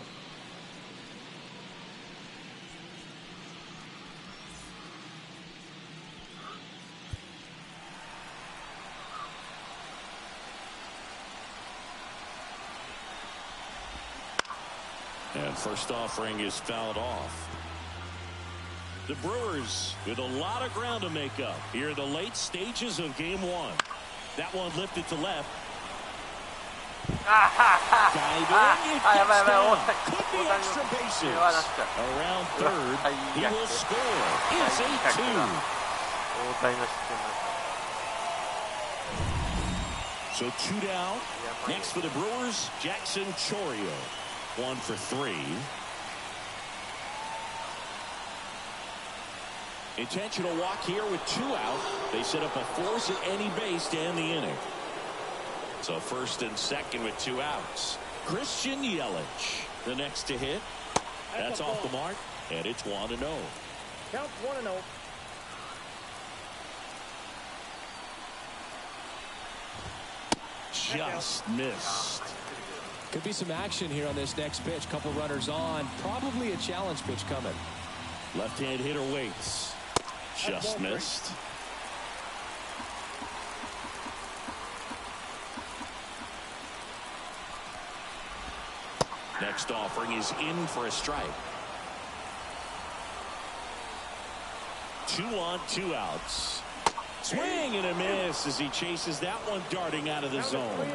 And first offering is fouled off. The Brewers with a lot of ground to make up here in the late stages of game 1. That one lifted to left. Diving, it gets down. Could be extra bases. Around third, he will score. It's 8-2. So 2 down. Next for the Brewers, Jackson Chourio. 1 for 3. Intentional walk here with 2 out. They set up a force at any base to end the inning. So first and second with 2 outs. Christian Yelich, the next to hit. That's off the mark, and it's 1-0. Count 1-0. Just missed. Could be some action here on this next pitch. Couple runners on. Probably a challenge pitch coming. Left-hand hitter waits. Just missed. Next offering is in for a strike. 2 on, 2 outs. Swing and a miss as he chases that one darting out of the zone.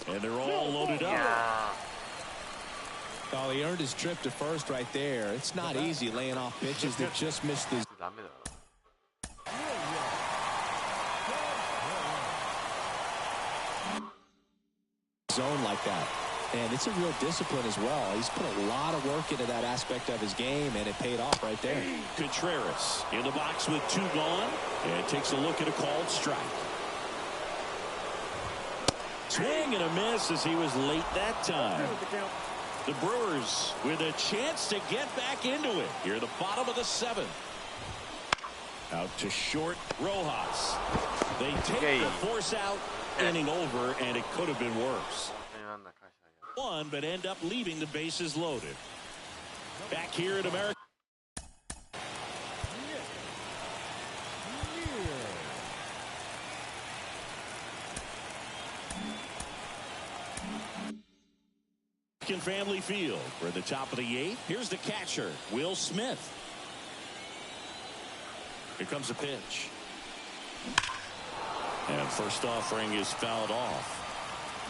And they're all loaded up. Oh, he earned his trip to first right there. It's not easy laying off pitches that just missed the zone like that. And it's a real discipline as well. He's put a lot of work into that aspect of his game, and it paid off right there. Contreras in the box with 2 gone, and takes a look at a called strike. Swing and a miss as he was late that time. The Brewers with a chance to get back into it here at the bottom of the 7th. Out to short, Rojas. They take the force out, inning over, and it could have been worse. One, but end up leaving the bases loaded. Back here at America. Family Field. We're at the top of the 8th. Here's the catcher, Will Smith. Here comes a pitch. And first offering is fouled off.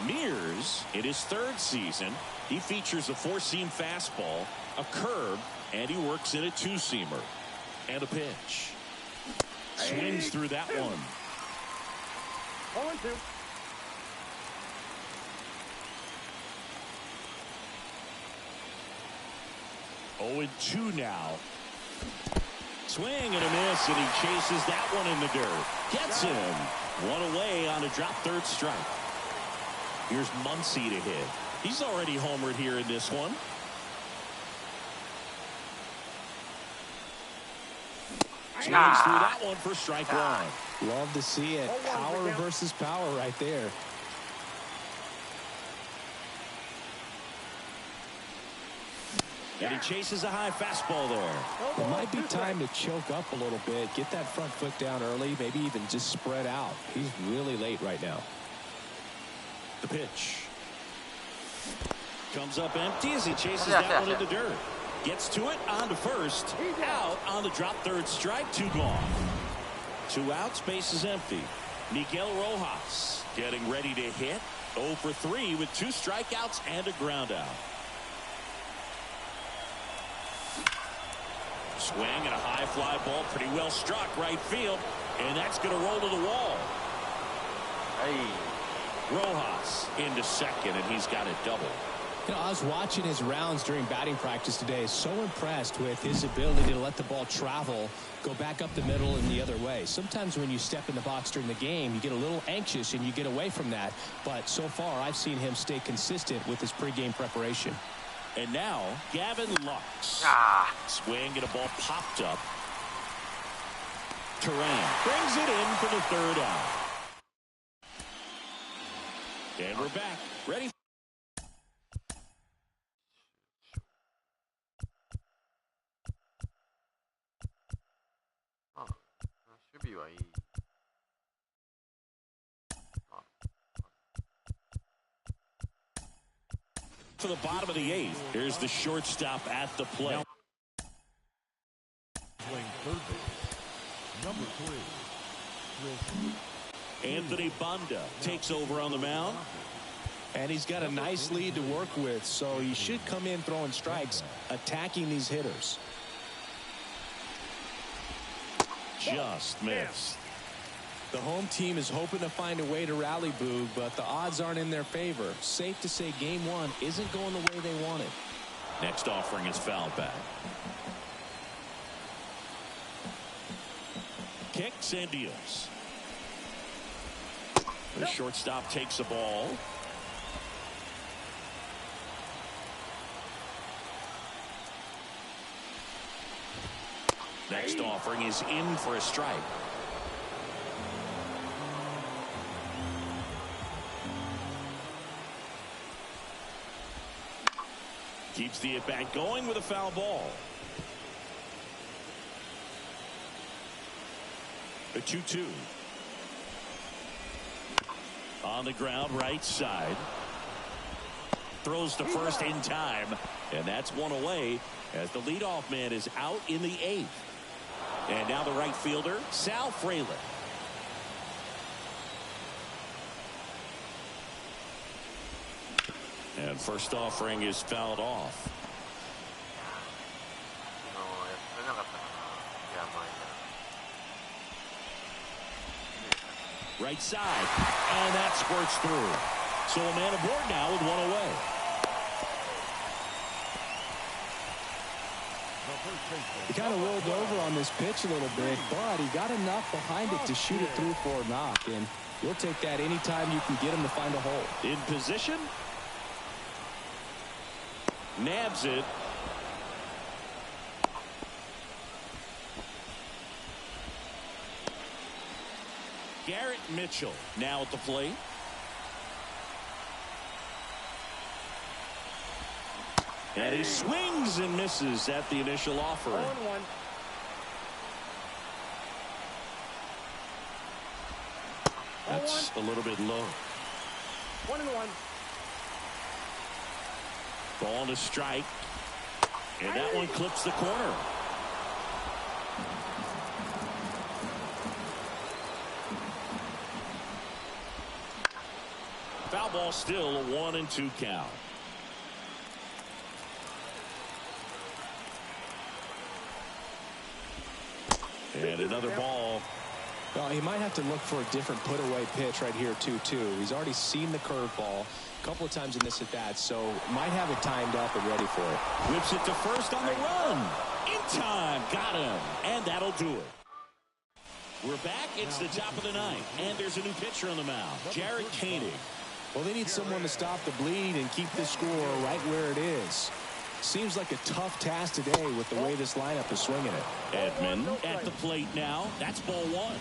Mears, in his 3rd season, he features a 4-seam fastball, a curve, and he works in a 2-seamer. And a pitch. Swings through that one. 0-2. 0-2 now. Swing and a miss, and he chases that one in the dirt. Gets him. 1 away on a drop 3rd strike. Here's Muncy to hit. He's already homered here in this one. Swings through that one for strike 1. Love to see it. Power versus power right there. And he chases a high fastball there. It might be time to choke up a little bit. Get that front foot down early. Maybe even just spread out. He's really late right now. The pitch. Comes up empty as he chases that one in the dirt. Gets to it, on to first. Out on the drop 3rd strike. 2 gone. 2 outs, base is empty. Miguel Rojas getting ready to hit. 0 for 3 with 2 strikeouts and a ground out. Swing and a high fly ball, pretty well struck right field, and that's going to roll to the wall. Rojas into second, and he's got it double. You know, I was watching his rounds during batting practice today. So impressed with his ability to let the ball travel, go back up the middle and the other way. Sometimes when you step in the box during the game, you get a little anxious and you get away from that. But so far, I've seen him stay consistent with his pregame preparation. And now, Gavin Lux. Swing and a ball popped up. Terrain brings it in for the 3rd out. And we're back. Ready? To the bottom of the 8th. Here's the shortstop at the plate. Playing 3rd base. Number 3. Anthony Banda takes over on the mound. And he's got a nice lead to work with, so he should come in throwing strikes, attacking these hitters. Just missed. The home team is hoping to find a way to rally, Boog, but the odds aren't in their favor. Safe to say game 1 isn't going the way they wanted. Next offering is fouled back. Kicks and deals. The shortstop takes the ball. Next offering is in for a strike. Keeps the at-bat going with a foul ball. The 2-2. On the ground, right side. Throws to first in time, and that's one away as the leadoff man is out in the 8th. And now the right fielder, Sal Frelick. And first offering is fouled off. Right side, and that squirts through. So a man aboard now with one away. He kind of rolled over on this pitch a little bit, but he got enough behind it to shoot it through for a knock, and you'll take that anytime you can get him to find a hole. In position. Nabs it. Garrett Mitchell now at the plate. And he swings and misses at the initial offering. 0-1. That's a little bit low. 1-1. Ball to strike. And that one clips the corner. Foul ball, still a 1-2 count. And another ball. Well, he might have to look for a different put-away pitch right here, 2-2. He's already seen the curveball a couple of times in this at-bat, so might have it timed up and ready for it. Whips it to first on the run. In time. Got him. And that'll do it. We're back. It's the top of the 9th. And there's a new pitcher on the mound, Jared Koenig. Well, they need someone to stop the bleed and keep the score right where it is. Seems like a tough task today with the way this lineup is swinging it. Edman at the plate now. That's ball 1.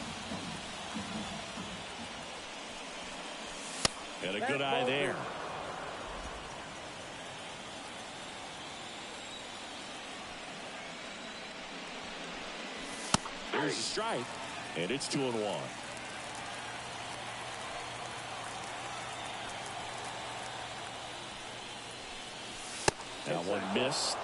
And a good eye there. There's a strike, and it's 2-1. That one missed.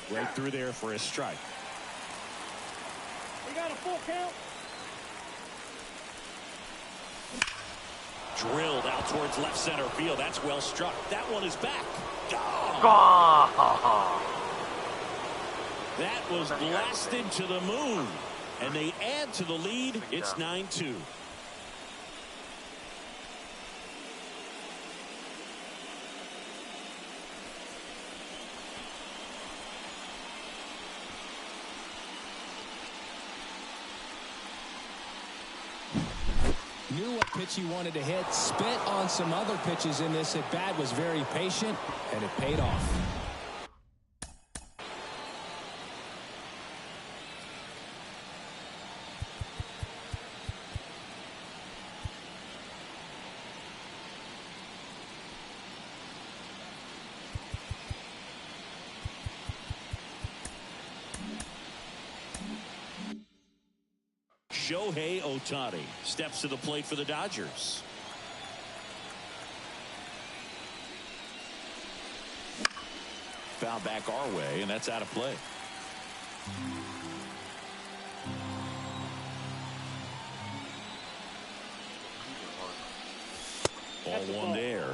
Right through there for a strike. We got a full count. Drilled out towards left center field. That's well struck. That one is back. That was blasted to the moon. And they add to the lead. It's 9-2. Knew what pitch he wanted to hit, spit on some other pitches in this at bat, was very patient, and it paid off. Shohei Ohtani steps to the plate for the Dodgers. Foul back our way, and that's out of play. Ball 1 there.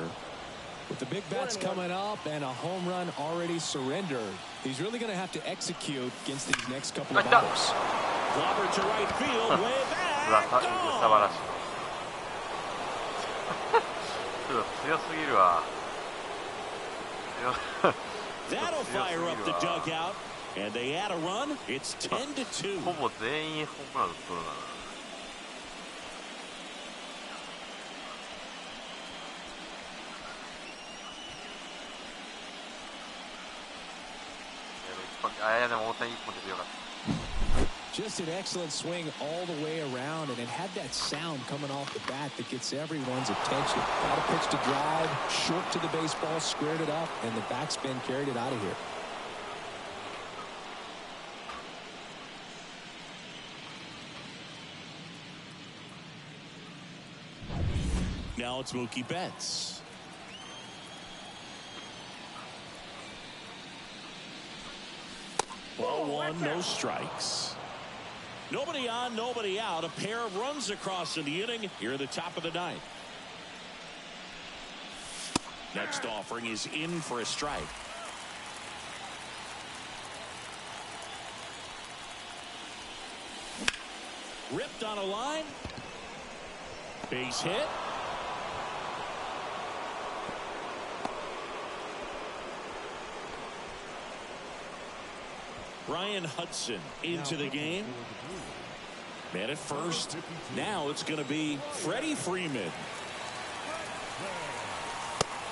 With the big bats coming up and a home run already surrendered, he's really going to have to execute against these next couple of batters. Clobber to right field, way back. 黒強すぎるわ。That'll fire up the dugout, and they add a run. It's 10-2. ほぼ全員ホームラン打っとるな。いやでも大谷1本出てよかった。Just an excellent swing all the way around, and it had that sound coming off the bat that gets everyone's attention. Got a pitch to drive, short to the baseball, squared it up, and the backspin carried it out of here. Now it's Mookie Betts. Ball one, no strikes. Nobody on, nobody out. A pair of runs across in the inning here at the top of the ninth. Next offering is in for a strike. Ripped on a line. Base hit. Ryan Hudson into the game. Man at first. Now it's going to be Freddie Freeman.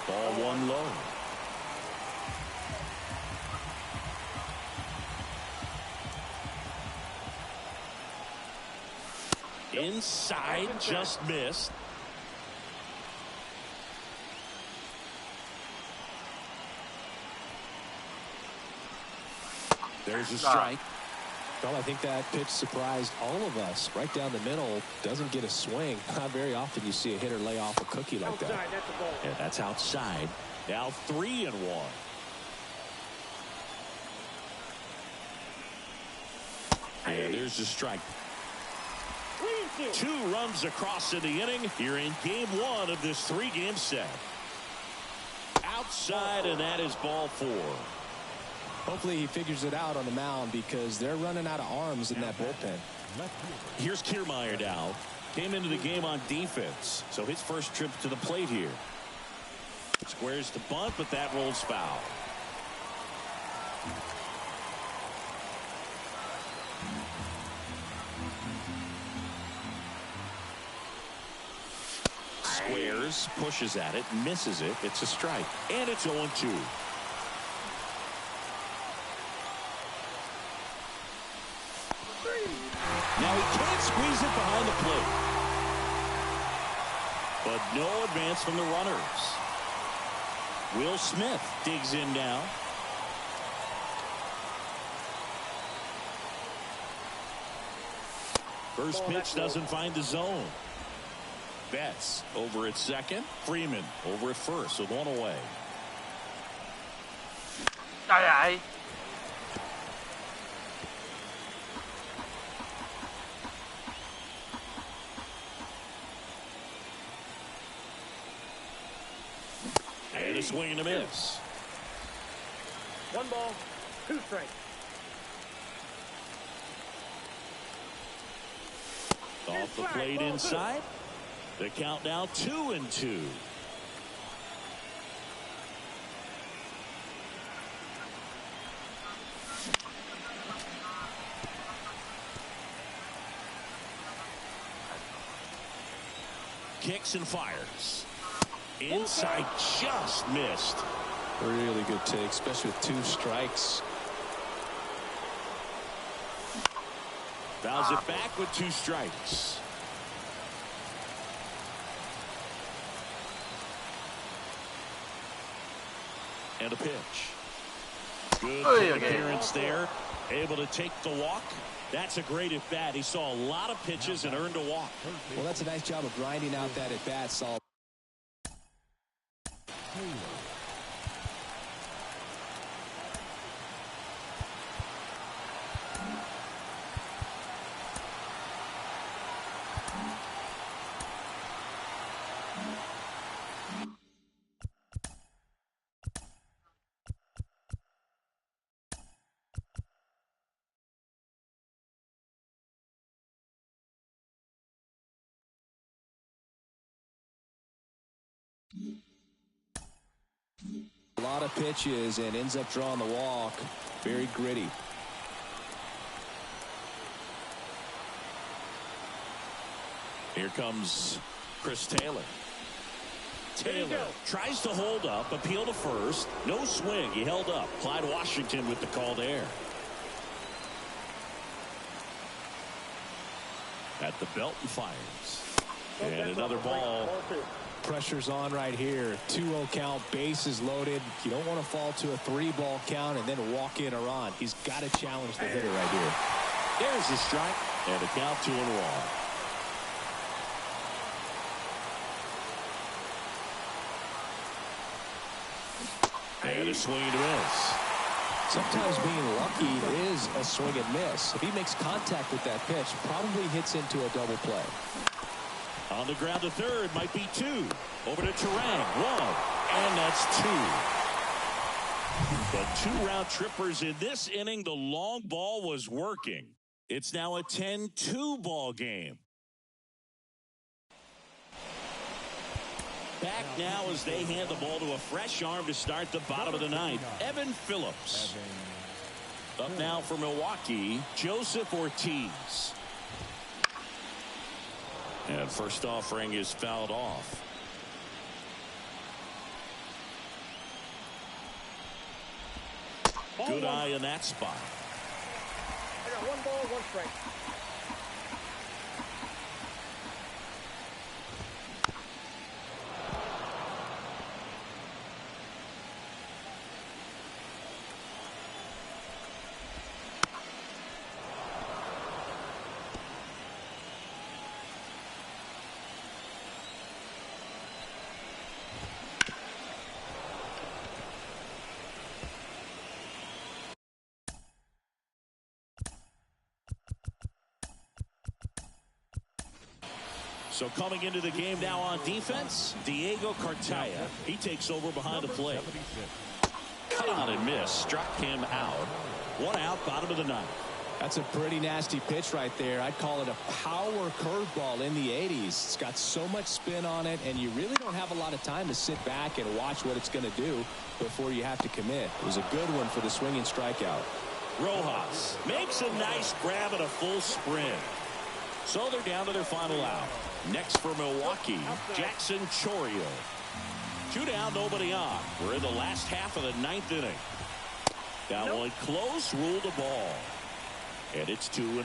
Ball one low. Inside, just missed. There's a strike. Well, I think that pitch surprised all of us. Right down the middle, doesn't get a swing. Not very often you see a hitter lay off a cookie like that. Outside, that's a ball. Yeah, that's outside. Now 3-1. And there's a strike. 2 runs across in the inning here in game 1 of this 3-game set. Outside, and that is ball 4. Hopefully he figures it out on the mound because they're running out of arms in that bullpen. Here's Kiermaier now. Came into the game on defense, so his first trip to the plate here. Squares to bunt, but that rolls foul. Squares, pushes at it, misses it. It's a strike, and it's 0-2. Now he can't squeeze it behind the plate. But no advance from the runners. Will Smith digs in now. First pitch doesn't find the zone. Betts over at second. Freeman over at first with 1 away. Aye, aye. And a swing and a miss. 1 ball, 2 strikes. Off the plate inside. The count now 2-2. Kicks and fires. Inside, just missed. Really good take, especially with 2 strikes. Fouls it back with 2 strikes. And a pitch. Good appearance there. Able to take the walk. That's a great at bat. He saw a lot of pitches and earned a walk. Well, that's a nice job of grinding out that at bat, Saul. A lot of pitches and ends up drawing the walk. Very gritty. Here comes Chris Taylor. Taylor tries to hold up, appeal to first. No swing. He held up. Clyde Washington with the call there. At the belt and fires. And another ball. Pressure's on right here. 2-0 count, bases loaded. You don't want to fall to a 3-ball count and then walk in or on. He's got to challenge the hitter right here. There's the strike. And a count 2-1. And a swing and a miss. Sometimes being lucky is a swing and miss. If he makes contact with that pitch, probably hits into a double play. On the ground to third, might be 2. Over to Terang, 1, and that's 2. But 2 round trippers in this inning. The long ball was working. It's now a 10-2 ball game. Back now as they hand the ball to a fresh arm to start the bottom of the ninth. Evan Phillips. Up now for Milwaukee, Joseph Ortiz. And first offering is fouled off. Good eye in that spot. I got 1 ball, 1 strike. So coming into the game now on defense, Diego Cartaya. He takes over behind the plate. Cut on and miss. Struck him out. 1 out, bottom of the ninth. That's a pretty nasty pitch right there. I'd call it a power curveball in the 80s. It's got so much spin on it, and you really don't have a lot of time to sit back and watch what it's going to do before you have to commit. It was a good one for the swinging strikeout. Rojas makes a nice grab at a full sprint. So they're down to their final out. Next for Milwaukee, Jackson Chourio. 2 down, nobody on. We're in the last half of the ninth inning. Got one close, ruled a ball. And it's 2-0.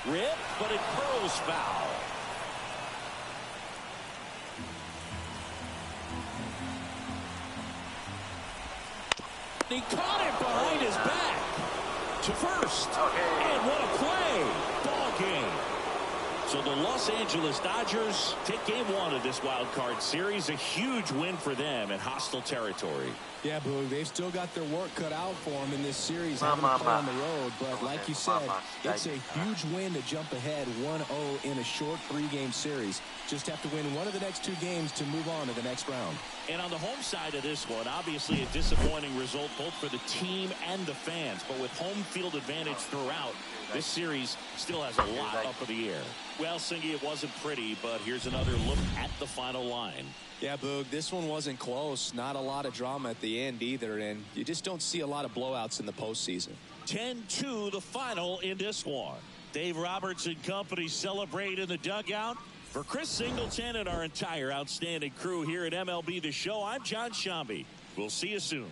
Rip, but it curls foul. He caught it behind his back. To first. And what a play. Ball game. So the Los Angeles Dodgers take game 1 of this wild card series. A huge win for them in hostile territory. Yeah, Boog, they've still got their work cut out for them in this series, having to play on the road. But like you said, it's a huge win to jump ahead 1-0 in a short 3-game series. Just have to win one of the next 2 games to move on to the next round. And on the home side of this one, obviously a disappointing result both for the team and the fans. But with home field advantage throughout, this series still has a lot up in the air. Well, Singy, it wasn't pretty, but here's another look at the final line. Yeah, Boog, this one wasn't close. Not a lot of drama at the end either, and you just don't see a lot of blowouts in the postseason. 10-2 the final in this one. Dave Roberts and company celebrate in the dugout. For Chris Singleton and our entire outstanding crew here at MLB The Show, I'm John Shambi. We'll see you soon.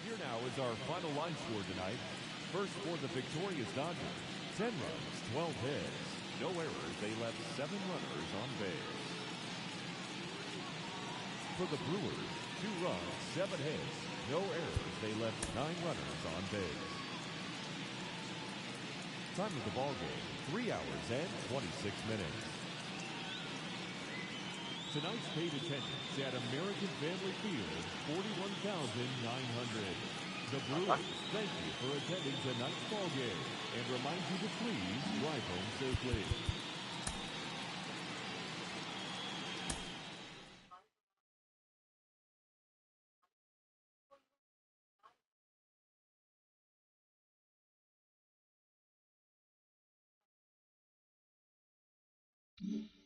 Here now is our final line score tonight. First for the victorious Dodgers, 10 runs, 12 hits. No errors. They left 7 runners on base. For the Brewers, 2 runs, 7 hits, no errors. They left 9 runners on base. Time of the ball game, 3 hours and 26 minutes. Tonight's paid attendance at American Family Field, 41,900. The Brewers thank you for attending tonight's ball game and remind you to please drive home safely. Mm-hmm.